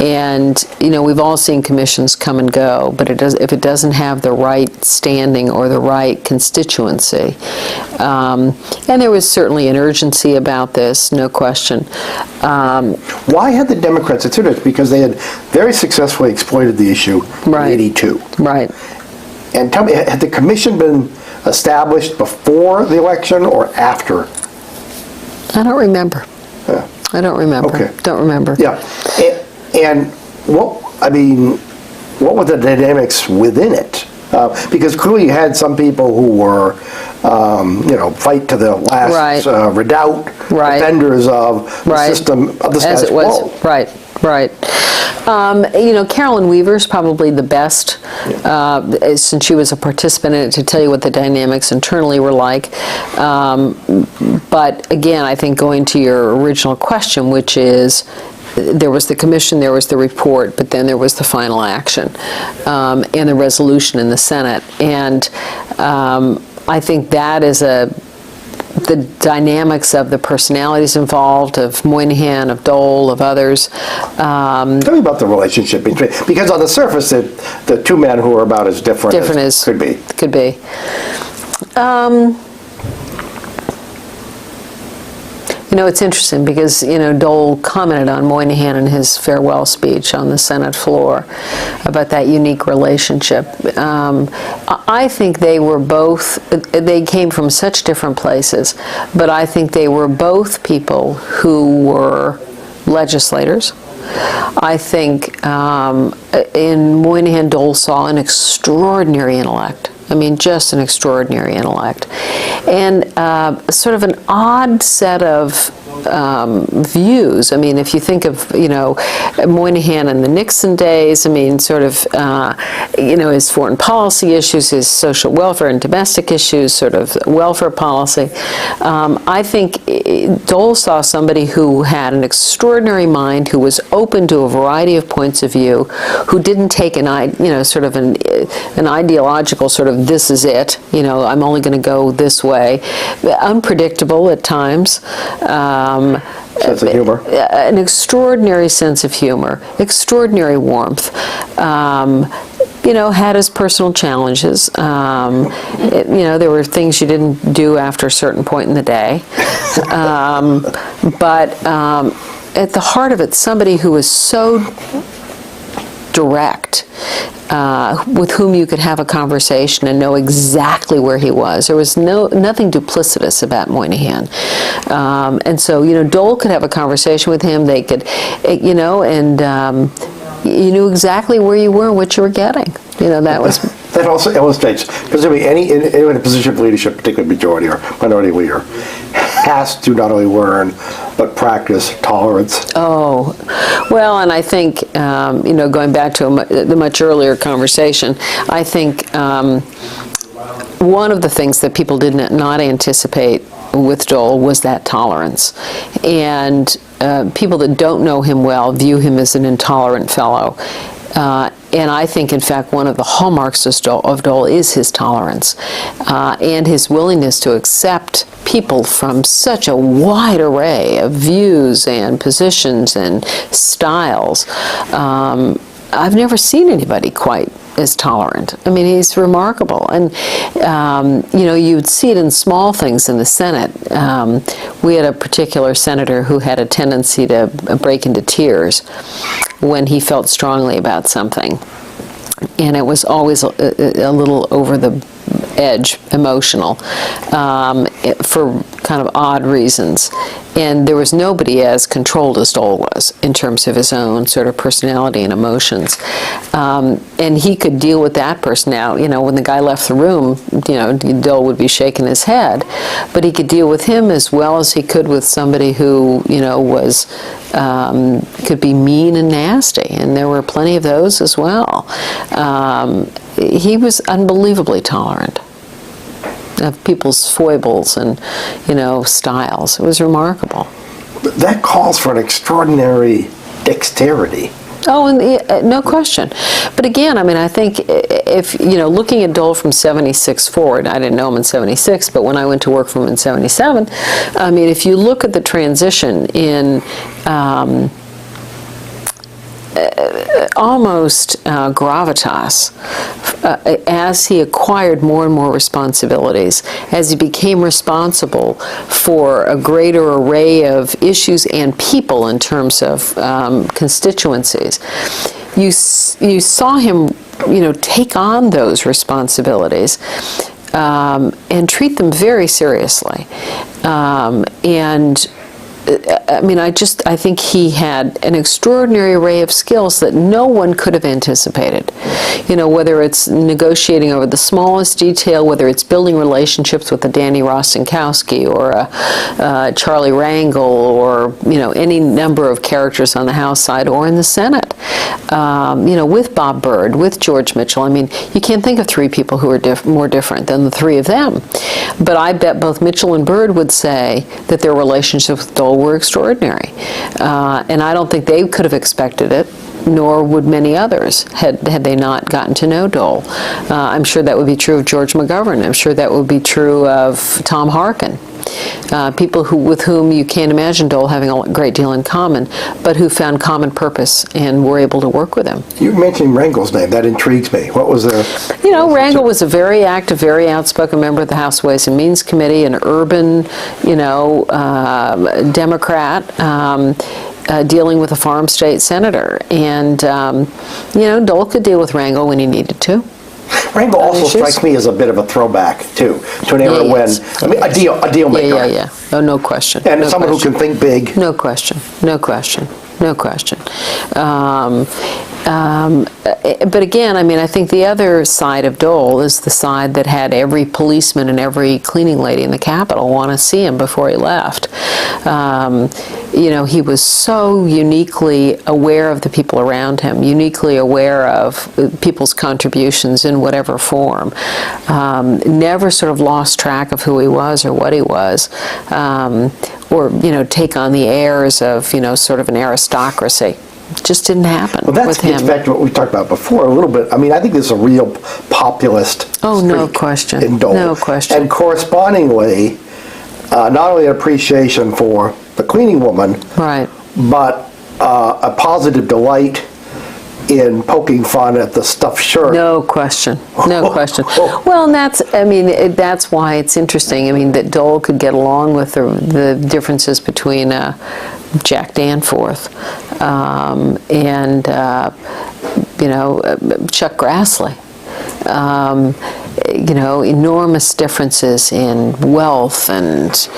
And, we've all seen commissions come and go, but if it doesn't have the right standing or the right constituency, and there was certainly an urgency about this, no question. Why had the Democrats, it's interesting, because they had very successfully exploited the issue in '82. Right. And tell me, had the commission been established before the election or after? I don't remember. Yeah. I don't remember. Okay. Don't remember. Yeah. And what were the dynamics within it? Because clearly you had some people who were, fight to the last redoubt, defenders of the system, of the status quo. Right. Carolyn Weaver's probably the best, since she was a participant in it, to tell you what the dynamics internally were like. But again, I think going to your original question, which is, there was the commission, there was the report, but then there was the final action and the resolution in the Senate. And I think that is the dynamics of the personalities involved, of Moynihan, of Dole, of others. Tell me about the relationship between, because on the surface, the two men who are about as different as could be. Could be. It's interesting because, Dole commented on Moynihan in his farewell speech on the Senate floor about that unique relationship. I think they came from such different places, but I think they were both people who were legislators. I think in Moynihan, Dole saw an extraordinary intellect. Just an extraordinary intellect. And sort of an odd set of views. If you think of, Moynihan in the Nixon days, his foreign policy issues, his social welfare and domestic issues, sort of welfare policy. I think Dole saw somebody who had an extraordinary mind, who was open to a variety of points of view, who didn't take an ideological sort of, this is it, I'm only going to go this way. Unpredictable at times. Sense of humor. An extraordinary sense of humor, extraordinary warmth. Had his personal challenges. There were things you didn't do after a certain point in the day. But at the heart of it, somebody who was so direct, with whom you could have a conversation and know exactly where he was. There was nothing duplicitous about Moynihan. And so, Dole could have a conversation with him. They could, and you knew exactly where you were and what you were getting. That was... That also illustrates, because anyone in a position of leadership, particularly majority or minority leader, has to not only learn, but practice tolerance. Oh, well, and I think, going back to the much earlier conversation, I think one of the things that people did not anticipate with Dole was that tolerance. And people that don't know him well view him as an intolerant fellow. And I think, in fact, one of the hallmarks of Dole is his tolerance and his willingness to accept people from such a wide array of views and positions and styles. I've never seen anybody quite as tolerant. He's remarkable. And, you'd see it in small things in the Senate. We had a particular senator who had a tendency to break into tears when he felt strongly about something. And it was always a little over the edge, emotional, for kind of odd reasons. And there was nobody as controlled as Dole was in terms of his own sort of personality and emotions. And he could deal with that personality. When the guy left the room, Dole would be shaking his head. But he could deal with him as well as he could with somebody who, was, could be mean and nasty. And there were plenty of those as well. He was unbelievably tolerant of people's foibles and, styles. It was remarkable. That calls for an extraordinary dexterity Oh, and no question. But again, I mean, I think if, looking at Dole from 76 forward, I didn't know him in 76, but when I went to work for him in 77, I mean, if you look at the transition in almost gravitas, as he acquired more and more responsibilities, as he became responsible for a greater array of issues and people in terms of constituencies, you saw him, take on those responsibilities and treat them very seriously. And I mean, I think he had an extraordinary array of skills that no one could have anticipated. Whether it's negotiating over the smallest detail, whether it's building relationships with a Danny Rostenkowski or a Charlie Rangel or, any number of characters on the House side or in the Senate. With Bob Byrd, with George Mitchell. I mean, you can't think of three people who are more different than the three of them. But I bet both Mitchell and Byrd would say that their relationships with Dole were extraordinary. And I don't think they could have expected it, nor would many others, had they not gotten to know Dole. I'm sure that would be true of George McGovern. I'm sure that would be true of Tom Harkin. People with whom you can't imagine Dole having a great deal in common, but who found common purpose and were able to work with him. You mentioned Rangel's name. That intrigues me. What was the... Rangel was a very active, very outspoken member of the House Ways and Means Committee, an urban, Democrat, dealing with a farm state senator. And, Dole could deal with Rangel when he needed to. Rangel also strikes me as a bit of a throwback, too, to an era when, a deal maker. Yeah. Oh, no question. And no someone question. who can think big. No question. But again, I mean, I think the other side of Dole is the side that had every policeman and every cleaning lady in the Capitol want to see him before he left. He was so uniquely aware of the people around him, uniquely aware of people's contributions in whatever form. Never sort of lost track of who he was or what he was, or, take on the airs of, sort of an aristocracy. Just didn't happen with him. Well, that gets back to what we talked about before a little bit. I mean, I think there's a real populist no question. in Dole. No question. And correspondingly, not only an appreciation for the cleaning woman, right, but a positive delight in poking fun at the stuffed shirt. No question. Well, and that's why it's interesting. I mean, that Dole could get along with the differences between Jack Danforth and Chuck Grassley. Enormous differences in wealth, and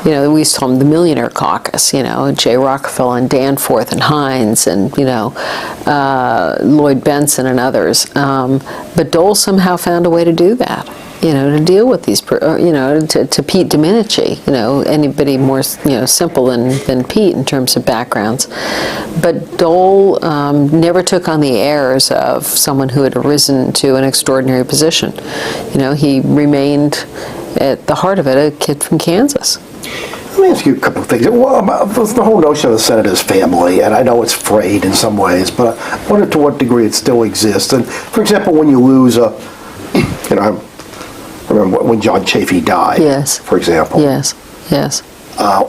we used to call them the Millionaire Caucus. Jay Rockefeller and Danforth and Hines and Lloyd Benson and others. But Dole somehow found a way to do that. To deal with these, to Pete Domenici, anybody more, simple than Pete in terms of backgrounds. But Dole never took on the airs of someone who had arisen to an extraordinary position. He remained at the heart of it, a kid from Kansas. Let me ask you a couple of things. Well, about the whole notion of the senator's family, and I know it's frayed in some ways, but I wonder to what degree it still exists. And, for example, when you lose I remember when John Chafee died, yes, for example. Yes.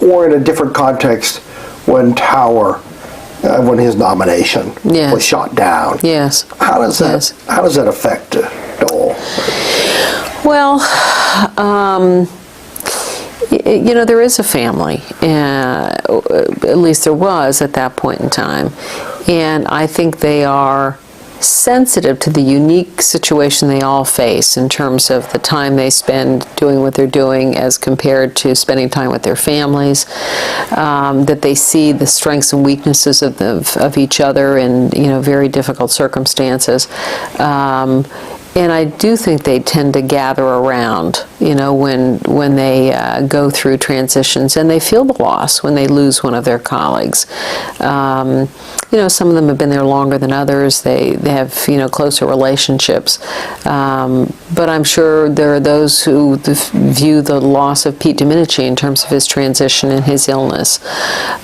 Or in a different context, when Tower, when his nomination was shot down. Yes. How does that affect Dole? Well, there is a family, at least there was at that point in time, and I think they are sensitive to the unique situation they all face in terms of the time they spend doing what they're doing as compared to spending time with their families, that they see the strengths and weaknesses of each other in very difficult circumstances. And I do think they tend to gather around, when they go through transitions, and they feel the loss when they lose one of their colleagues. some of them have been there longer than others. They have, closer relationships. But I'm sure there are those who view the loss of Pete Domenici in terms of his transition and his illness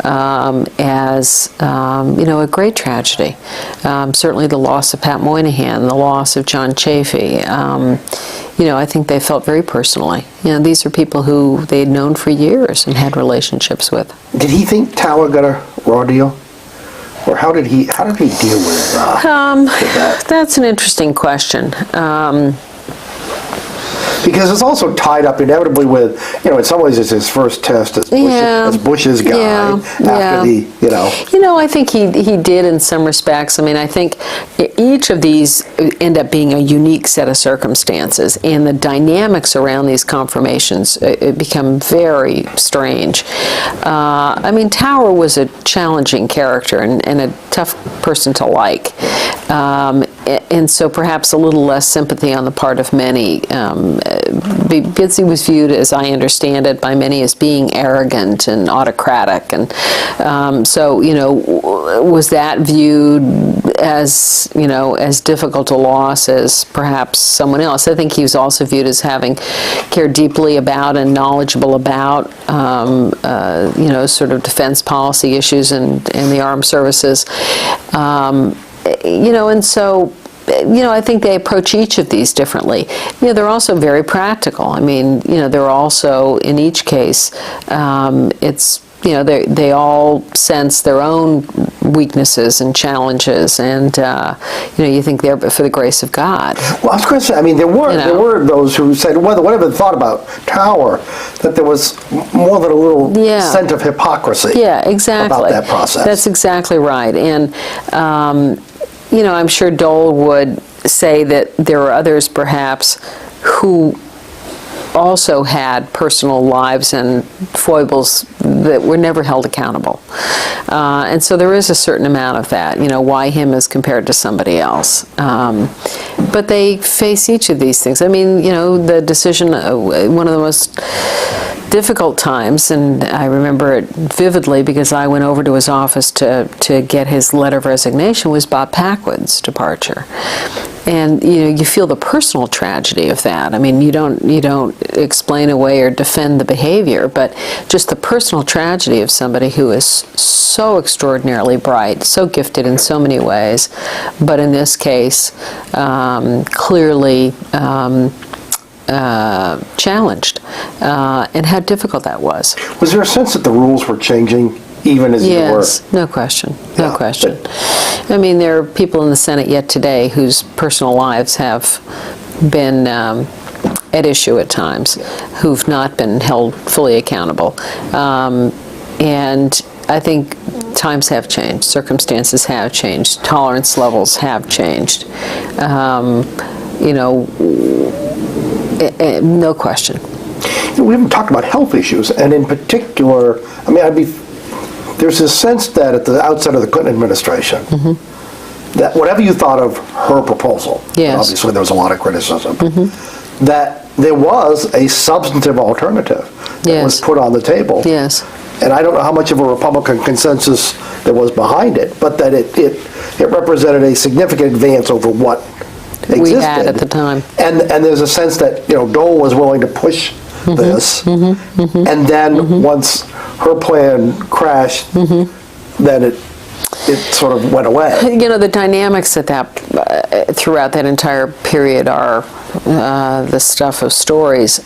as, a great tragedy. Certainly the loss of Pat Moynihan, the loss of John Chafee. I think they felt very personally. These are people who they had known for years and had relationships with. Did he think Tower got a raw deal? Or how did he deal with that? That's an interesting question. Because it's also tied up inevitably with, in some ways it's his first test as Bush's guy after the. I think he did in some respects. I mean, I think each of these end up being a unique set of circumstances, and the dynamics around these confirmations become very strange. Tower was a challenging character and a tough person to like. And so perhaps a little less sympathy on the part of many, because he was viewed, as I understand it, by many as being arrogant and autocratic. And was that viewed as, as difficult a loss as perhaps someone else? I think he was also viewed as having cared deeply about and knowledgeable about, sort of defense policy issues and the armed services. And so, I think they approach each of these differently. They're also very practical. I mean, they're also, in each case, it's, they all sense their own weaknesses and challenges, and, you think they're for the grace of God. Well, I was going to say, there were those who said, whatever thought about Tower, that there was more than a little scent of hypocrisy about that process. That's exactly right. And, I'm sure Dole would say that there are others, perhaps, who also had personal lives and foibles that were never held accountable. And so there is a certain amount of that, why him as compared to somebody else. But they face each of these things. The decision, one of the most difficult times, and I remember it vividly because I went over to his office to get his letter of resignation, was Bob Packwood's departure. And you feel the personal tragedy of that. You don't explain away or defend the behavior, but just the personal tragedy of somebody who is so extraordinarily bright, so gifted in so many ways, but in this case, clearly challenged, and how difficult that was. Was there a sense that the rules were changing even as you were? Yes, no question. There are people in the Senate yet today whose personal lives have been at issue at times, who've not been held fully accountable. And I think times have changed, circumstances have changed, tolerance levels have changed. No question. We haven't talked about health issues, and in particular, there's a sense that at the outset of the Clinton administration, that whatever you thought of her proposal, obviously there was a lot of criticism, that there was a substantive alternative that was put on the table. Yes. And I don't know how much of a Republican consensus there was behind it, but that it represented a significant advance over what existed. We had at the time. And there's a sense that, Dole was willing to push this, and then once her plan crashed, then it sort of went away. The dynamics throughout that entire period are the stuff of stories.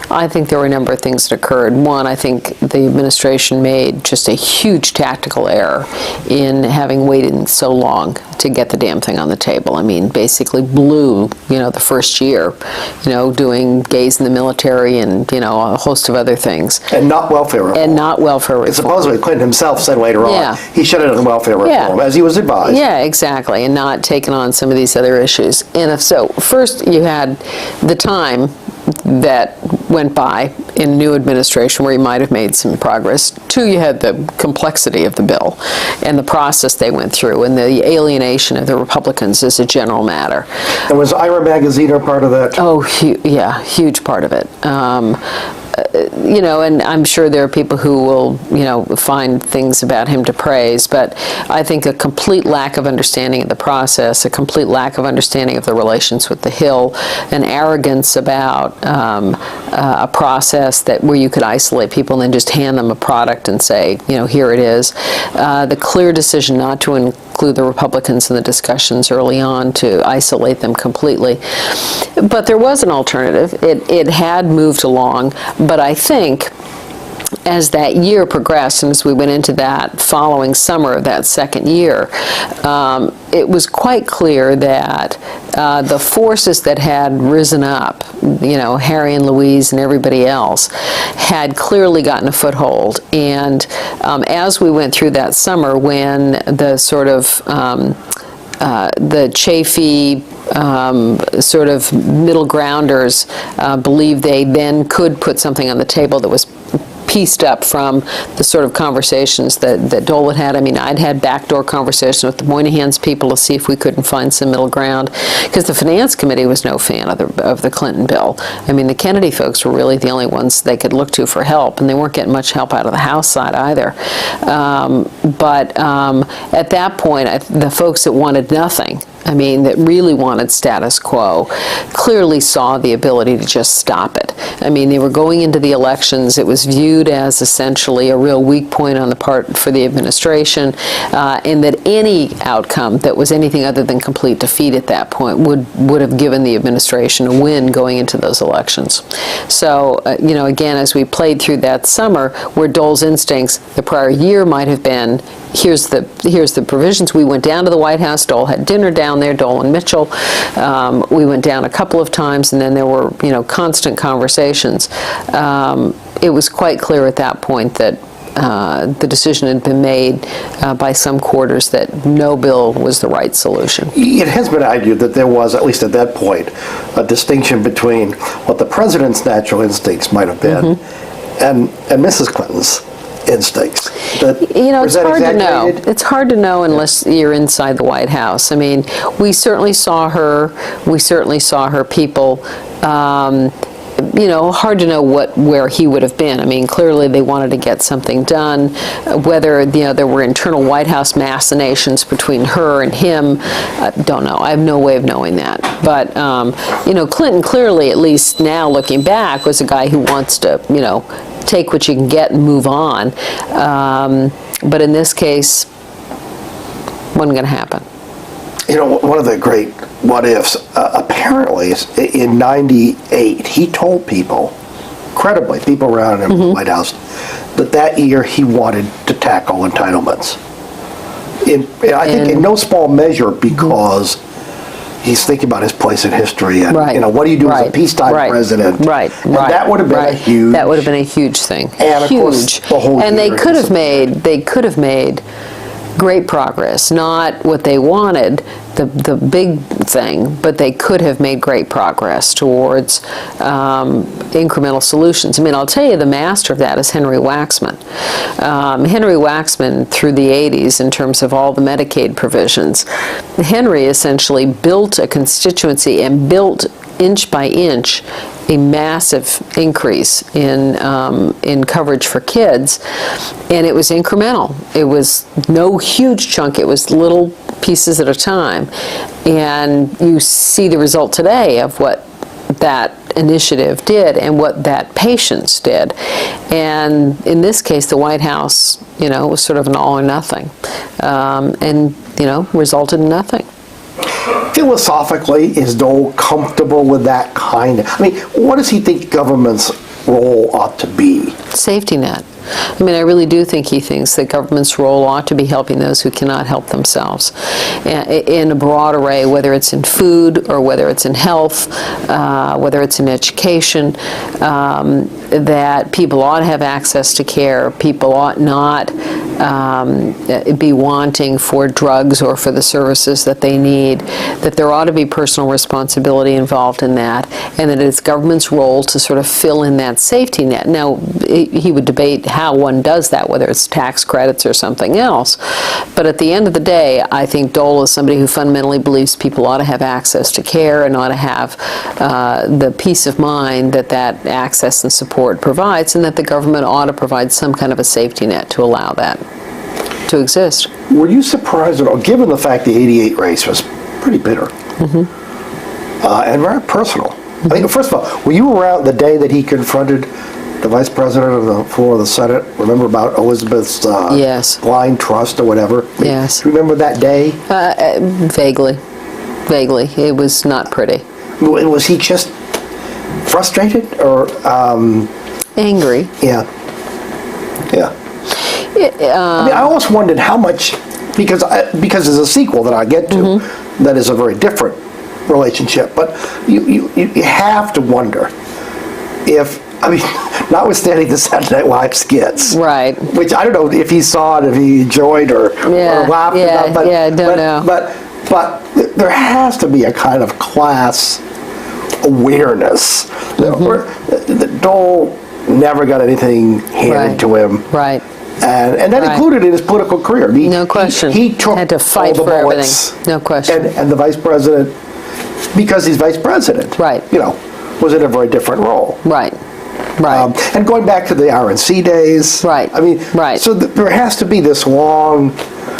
I think there were a number of things that occurred. One, I think the administration made just a huge tactical error in having waited so long to get the damn thing on the table. Basically blew, the first year, doing gays in the military and, a host of other things. And not welfare reform. And supposedly Clinton himself said later on, he should have done welfare reform, as he was advised. Yeah, exactly, and not taken on some of these other issues. And so, first you had the time that went by in a new administration where he might have made some progress. Two, you had the complexity of the bill and the process they went through and the alienation of the Republicans as a general matter. And was Ira Magaziner part of that? Oh, huge part of it. and I'm sure there are people who will, find things about him to praise, but I think a complete lack of understanding of the process, a complete lack of understanding of the relations with the Hill, an arrogance about a process where you could isolate people and then just hand them a product and say, here it is. The clear decision not to include the Republicans in the discussions early on, to isolate them completely. But there was an alternative. It had moved along, but I think as that year progressed and as we went into that following summer of that second year, it was quite clear that the forces that had risen up, Harry and Louise and everybody else, had clearly gotten a foothold. And as we went through that summer, when the sort of the chafy sort of middle grounders believed they then could put something on the table that was pieced up from the sort of conversations that Dole had had. I mean, I'd had backdoor conversations with the Moynihan's people to see if we couldn't find some middle ground, because the Finance Committee was no fan of the Clinton bill. I mean, the Kennedy folks were really the only ones they could look to for help, and they weren't getting much help out of the House side either. But at that point, the folks that wanted nothing, that really wanted status quo, clearly saw the ability to just stop it. They were going into the elections. It was viewed as essentially a real weak point on the part for the administration, and that any outcome that was anything other than complete defeat at that point would have given the administration a win going into those elections. So, again, as we played through that summer, where Dole's instincts the prior year might have been, here's the provisions. We went down to the White House. Dole had dinner down there, Dole and Mitchell. We went down a couple of times, and then there were, constant conversations. It was quite clear at that point that the decision had been made by some quarters that no bill was the right solution. It has been argued that there was, at least at that point, a distinction between what the president's natural instincts might have been and Mrs. Clinton's instincts. It's hard to know. It's hard to know unless you're inside the White House. We certainly saw her. We certainly saw her people. Hard to know where he would have been. Clearly they wanted to get something done. Whether, there were internal White House machinations between her and him, don't know. I have no way of knowing that. But, Clinton clearly, at least now looking back, was a guy who wants to, take what you can get and move on. But in this case, wasn't going to happen. One of the great what-ifs, apparently, in '98, he told people, credibly, people around him in the White House, that year he wanted to tackle entitlements. I think in no small measure because he's thinking about his place in history and, what do you do as a peacetime president? And that would have been a huge... That would have been a huge thing. And of course, the whole... And they could have made great progress. Not what they wanted, the big thing, but they could have made great progress towards incremental solutions. I'll tell you, the master of that is Henry Waxman. Henry Waxman, through the 80s, in terms of all the Medicaid provisions, Henry essentially built a constituency and built inch by inch a massive increase in coverage for kids, and it was incremental. It was no huge chunk. It was little pieces at a time, and you see the result today of what that initiative did and what that patience did. And in this case, the White House, was sort of an all or nothing, and resulted in nothing. Philosophically, is Dole comfortable with that kind of... what does he think government's role ought to be? Safety net. I really do think he thinks that government's role ought to be helping those who cannot help themselves in a broad array, whether it's in food or whether it's in health, whether it's in education, that people ought to have access to care. People ought not be wanting for drugs or for the services that they need, that there ought to be personal responsibility involved in that, and that it's government's role to sort of fill in that safety net. Now, he would debate how one does that, whether it's tax credits or something else. But at the end of the day, I think Dole is somebody who fundamentally believes people ought to have access to care and ought to have the peace of mind that access and support support provides, and that the government ought to provide some kind of a safety net to allow that to exist. Were you surprised at all, given the fact the '88 race was pretty bitter and very personal? I mean, first of all, were you around the day that he confronted the vice president on the floor of the Senate? Remember about Elizabeth's Yes. blind trust or whatever? Yes. Do you remember that day? Vaguely. It was not pretty. Was he just frustrated or Angry. Yeah. I mean, I always wondered how much, because there's a sequel that I get to that is a very different relationship, but you have to wonder if, I mean, notwithstanding the Saturday Night Live skits, Right. which I don't know if he saw it, if he enjoyed or laughed about, but I don't know. But there has to be a kind of class awareness that Dole never got anything handed to him. Right. And that included in his political career. No question. He took had to fight all the for bullets. everything. No question. And the vice president, because he's vice president, Right. Was in a very different role. Right. And going back to the RNC days. Right. I mean, Right. so there has to be this long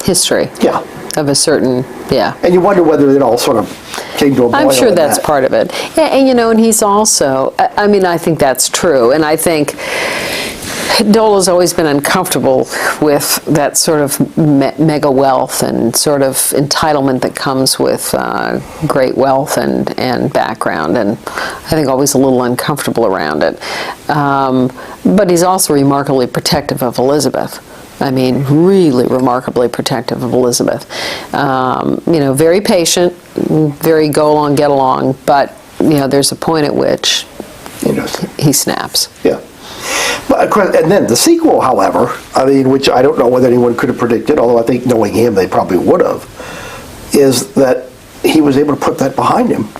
History. Yeah. Of a certain, And you wonder whether it all sort of came to a boil. I'm sure in that's that. part of it. Yeah, and he's also, I mean, I think that's true. And I think Dole has always been uncomfortable with that sort of mega wealth and sort of entitlement that comes with great wealth and background, and I think always a little uncomfortable around it. But he's also remarkably protective of Elizabeth. I mean, really remarkably protective of Elizabeth. Very patient, very go along, get along, but, there's a point at which he snaps. Yeah. But of course, and then the sequel, however, I mean, which I don't know whether anyone could have predicted, although I think knowing him, they probably would have, is that he was able to put that behind him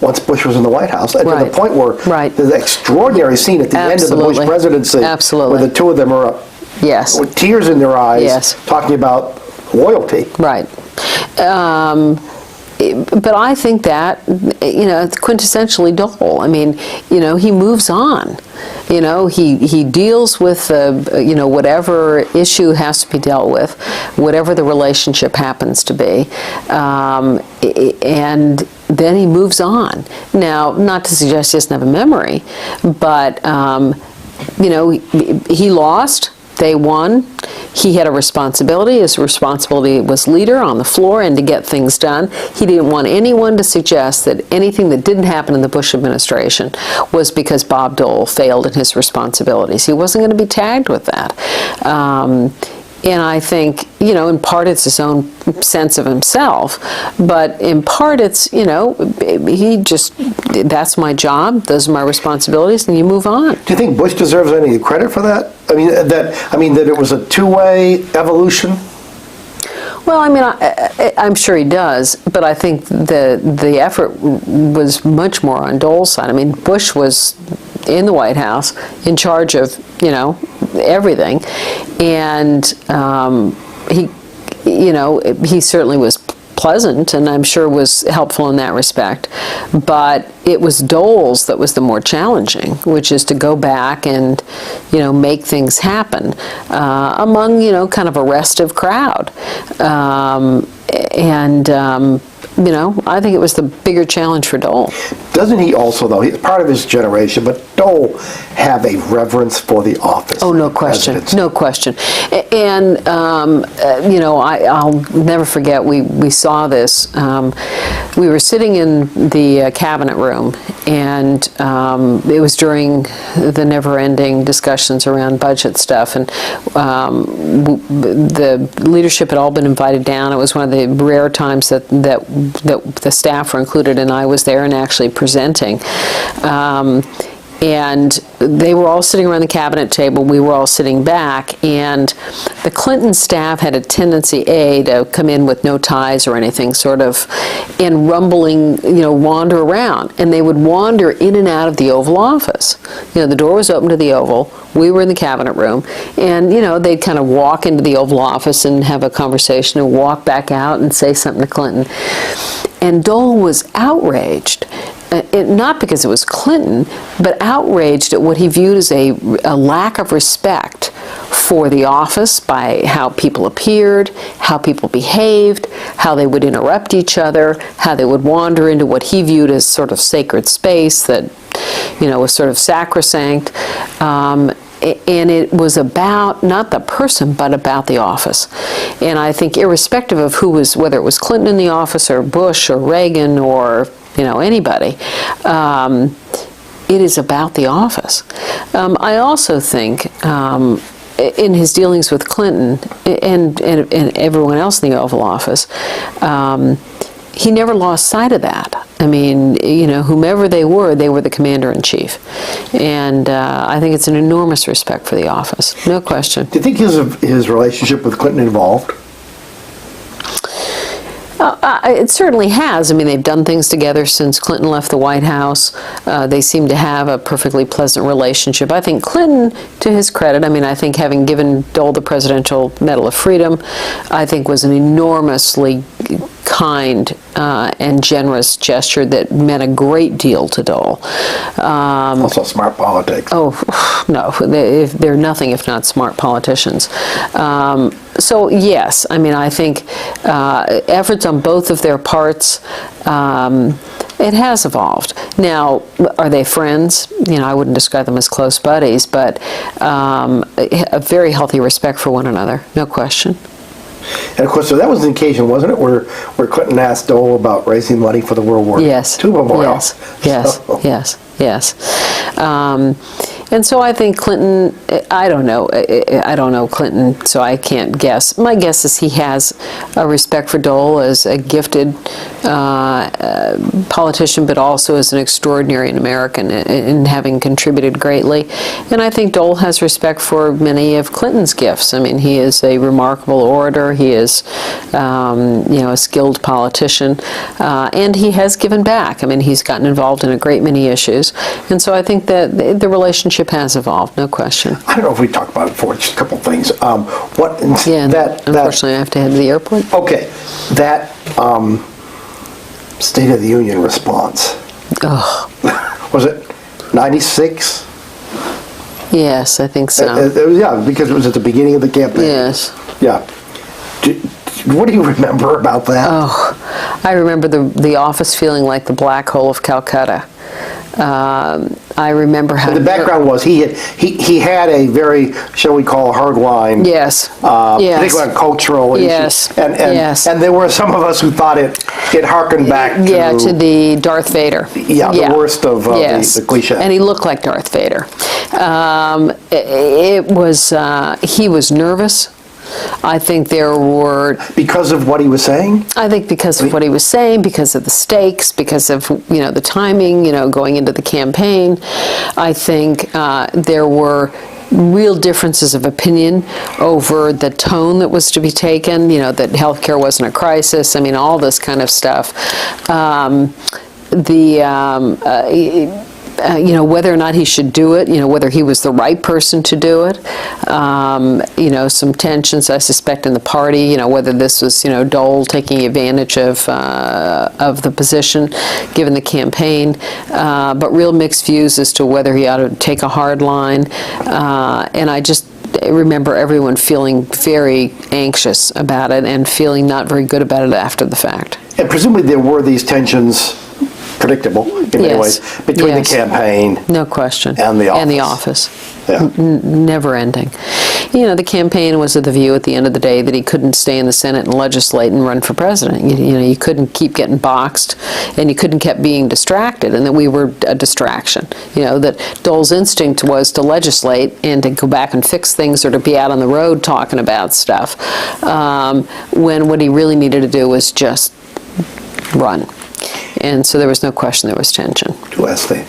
once Bush was in the White House. And to the point where there's an extraordinary scene at the end of the Bush presidency where the two of them are with tears in their eyes talking about loyalty. Right. But I think that, quintessentially Dole. I mean, he moves on. He deals with, whatever issue has to be dealt with, whatever the relationship happens to be. And then he moves on. Now, not to suggest he doesn't have a memory, but, he lost. They won. He had a responsibility. His responsibility was leader on the floor and to get things done. He didn't want anyone to suggest that anything that didn't happen in the Bush administration was because Bob Dole failed in his responsibilities. He wasn't going to be tagged with that. And I think, in part it's his own sense of himself, but in part it's, that's my job, those are my responsibilities, and you move on. Do you think Bush deserves any credit for that? I mean, that it was a two-way evolution? Well, I mean, I'm sure he does, but I think the effort was much more on Dole's side. I mean, Bush was in the White House, in charge of, everything, and he certainly was pleasant, and I'm sure was helpful in that respect. But it was Dole's that was the more challenging, which is to go back and, make things happen among, kind of a restive crowd. I think it was the bigger challenge for Dole. Doesn't he also, though, he's part of his generation, but Dole have a reverence for the office? Oh, no question. No question. And, I'll never forget, we saw this. We were sitting in the cabinet room, and it was during the never-ending discussions around budget stuff, and the leadership had all been invited down. It was one of the rare times that the staff were included, and I was there and actually presenting. And they were all sitting around the cabinet table. We were all sitting back, and the Clinton staff had a tendency, to come in with no ties or anything, sort of, and rumbling, wander around. And they would wander in and out of the Oval Office. The door was open to the Oval. We were in the cabinet room, and, they'd kind of walk into the Oval Office and have a conversation and walk back out and say something to Clinton. And Dole was outraged. not because it was Clinton, but outraged at what he viewed as a lack of respect for the office by how people appeared, how people behaved, how they would interrupt each other, how they would wander into what he viewed as sort of sacred space that, was sort of sacrosanct. And it was about not the person, but about the office. And I think irrespective of whether it was Clinton in the office or Bush or Reagan or, anybody, it is about the office. I also think in his dealings with Clinton and everyone else in the Oval Office, he never lost sight of that. I mean, whomever they were the commander-in-chief. And I think it's an enormous respect for the office, no question. Do you think his relationship with Clinton evolved? It certainly has. I mean, they've done things together since Clinton left the White House. They seem to have a perfectly pleasant relationship. I think Clinton, to his credit, I think having given Dole the Presidential Medal of Freedom, I think was an enormously kind and generous gesture that meant a great deal to Dole. Also smart politics. Oh, no, they're nothing if not smart politicians. So yes, I think efforts on both of their parts, it has evolved. Now, are they friends? I wouldn't describe them as close buddies, but a very healthy respect for one another, no question. And of course, so that was the occasion, wasn't it, where Clinton asked Dole about raising money for the World War II Memorial? Yes. And so I think Clinton, I don't know Clinton, so I can't guess. My guess is he has a respect for Dole as a gifted politician, but also as an extraordinary American in having contributed greatly. And I think Dole has respect for many of Clinton's gifts. He is a remarkable orator. He is, a skilled politician, and he has given back. He's gotten involved in a great many issues, and so I think that the relationship has evolved, no question. I don't know if we talked about it before. Just a couple of things. Unfortunately, I have to head to the airport. Okay, that State of the Union response. Oh. Was it 96? Yes, I think so. Because it was at the beginning of the campaign. Yes. Yeah. What do you remember about that? Oh, I remember the office feeling like the black hole of Calcutta. I remember how. And the background was he had a very, shall we call, hard line. Yes. Particularly on cultural issues. Yes. And there were some of us who thought it harkened back to the Darth Vader. The worst of the cliche. And he looked like Darth Vader. He was nervous. I think there were... Because of what he was saying? I think because of what he was saying, because of the stakes, because of, the timing, going into the campaign. I think there were real differences of opinion over the tone that was to be taken, that healthcare wasn't a crisis. All this kind of stuff. Whether or not he should do it, whether he was the right person to do it. Some tensions, I suspect, in the party, whether this was, Dole taking advantage of the position given the campaign, but real mixed views as to whether he ought to take a hard line. And I just remember everyone feeling very anxious about it and feeling not very good about it after the fact. And presumably there were these tensions, predictable in many ways, between the campaign, no question, and the office. Yeah. Never ending. The campaign was of the view at the end of the day that he couldn't stay in the Senate and legislate and run for president. You couldn't keep getting boxed, and you couldn't keep being distracted, and that we were a distraction. That Dole's instinct was to legislate and to go back and fix things or to be out on the road talking about stuff, when what he really needed to do was just run. And so there was no question there was tension. Last thing,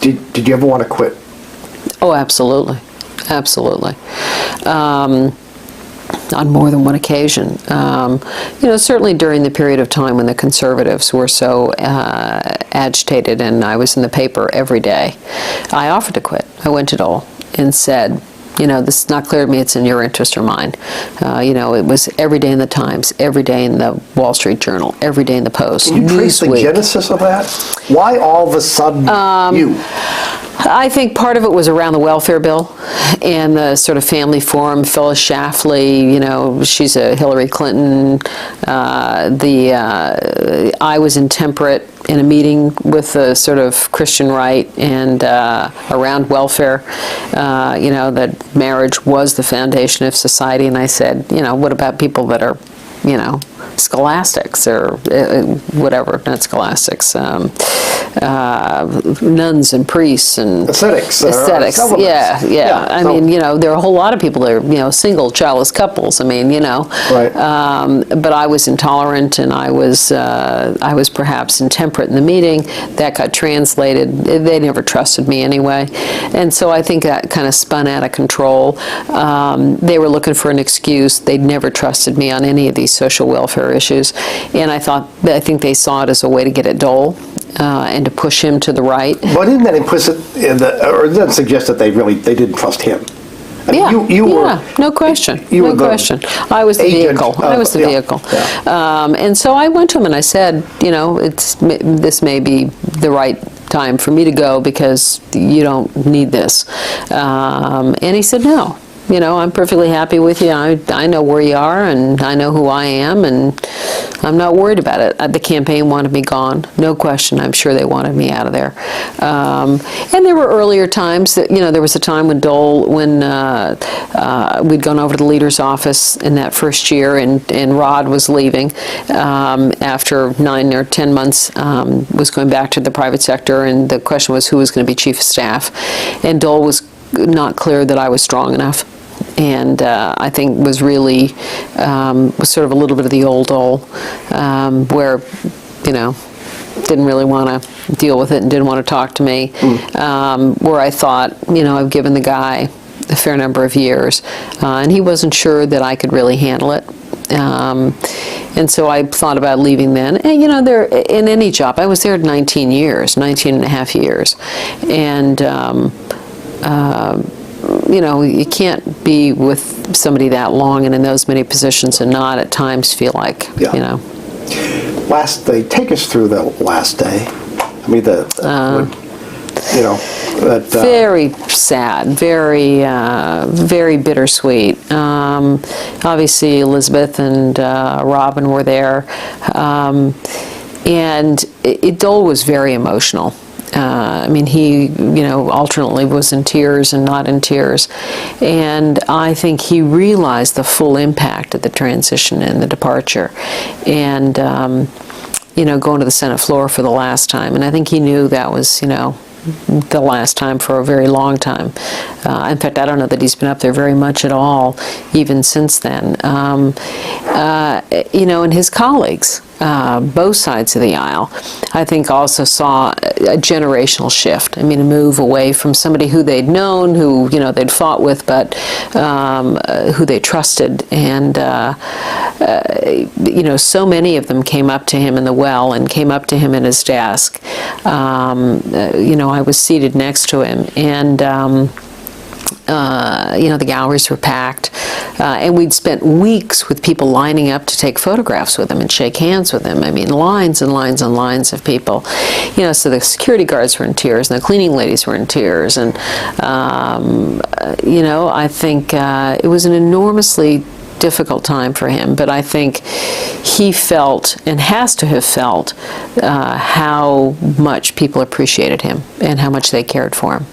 did you ever want to quit? Oh, absolutely. On more than one occasion. Certainly during the period of time when the conservatives were so agitated and I was in the paper every day, I offered to quit. I went to Dole and said, This is not clear to me it's in your interest or mine. It was every day in the Times, every day in the Wall Street Journal, every day in the Post. Can you trace the genesis of that? Why all of a sudden you? I think part of it was around the welfare bill and the sort of family forum. Phyllis Schlafly, she's a Hillary Clinton. I was intemperate in a meeting with the sort of Christian right and around welfare, that marriage was the foundation of society. And I said, what about people that are, scholastics or whatever, not scholastics, nuns and priests and ascetics. Yeah. I mean, there are a whole lot of people that are, single, childless couples. I mean, Right. But I was intolerant, and I was perhaps intemperate in the meeting. That got translated. They never trusted me anyway, and so I think that kind of spun out of control. They were looking for an excuse. They'd never trusted me on any of these social welfare issues, and I think they saw it as a way to get at Dole. And to push him to the right. But isn't that implicit, or does that suggest that they didn't trust him? I mean, you were, no question. No question. I was the vehicle. And so I went to him and I said, this may be the right time for me to go because you don't need this. And he said, no. I'm perfectly happy with you. I know where you are, and I know who I am, and I'm not worried about it. The campaign wanted me gone, no question. I'm sure they wanted me out of there. And there were earlier times that, there was a time when Dole, when we'd gone over to the leader's office in that first year, and Rod was leaving after 9 or 10 months, was going back to the private sector, and the question was who was going to be chief of staff. And Dole was not clear that I was strong enough, and I think was really was sort of a little bit of the old Dole, where didn't really want to deal with it and didn't want to talk to me, where I thought I've given the guy a fair number of years, and he wasn't sure that I could really handle it. And so I thought about leaving then. And, there in any job, I was there 19 and a half years. And, you can't be with somebody that long and in those many positions and not at times feel like, Last day, take us through the last day. I mean, very sad, very bittersweet. Obviously, Elizabeth and Robin were there, and Dole was very emotional. I mean, he, alternately was in tears and not in tears. And I think he realized the full impact of the transition and the departure. And, going to the Senate floor for the last time. And I think he knew that was, the last time for a very long time. In fact, I don't know that he's been up there very much at all, even since then. And his colleagues, both sides of the aisle, I think also saw a generational shift. I mean, a move away from somebody who they'd known, who, they'd fought with, but who they trusted. And, so many of them came up to him in the well and came up to him at his desk. I was seated next to him, and the galleries were packed, and we'd spent weeks with people lining up to take photographs with him and shake hands with him. I mean, lines and lines and lines of people. So the security guards were in tears, and the cleaning ladies were in tears, and I think it was an enormously difficult time for him, but I think he felt, and has to have felt, how much people appreciated him and how much they cared for him.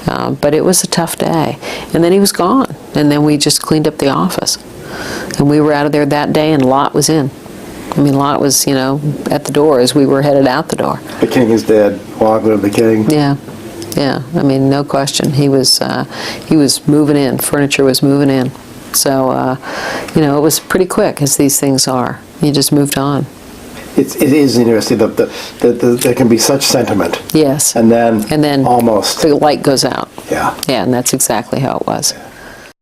But it was a tough day. And then he was gone. And then we just cleaned up the office. And we were out of there that day, and Lot was in. I mean, Lot was, at the door as we were headed out the door. The king is dead. Long live the king. Yeah. I mean, no question. He was moving in. Furniture was moving in. So, it was pretty quick, as these things are. You just moved on. It is interesting that there can be such sentiment. Yes. And then almost the light goes out. Yeah. Yeah, and that's exactly how it was.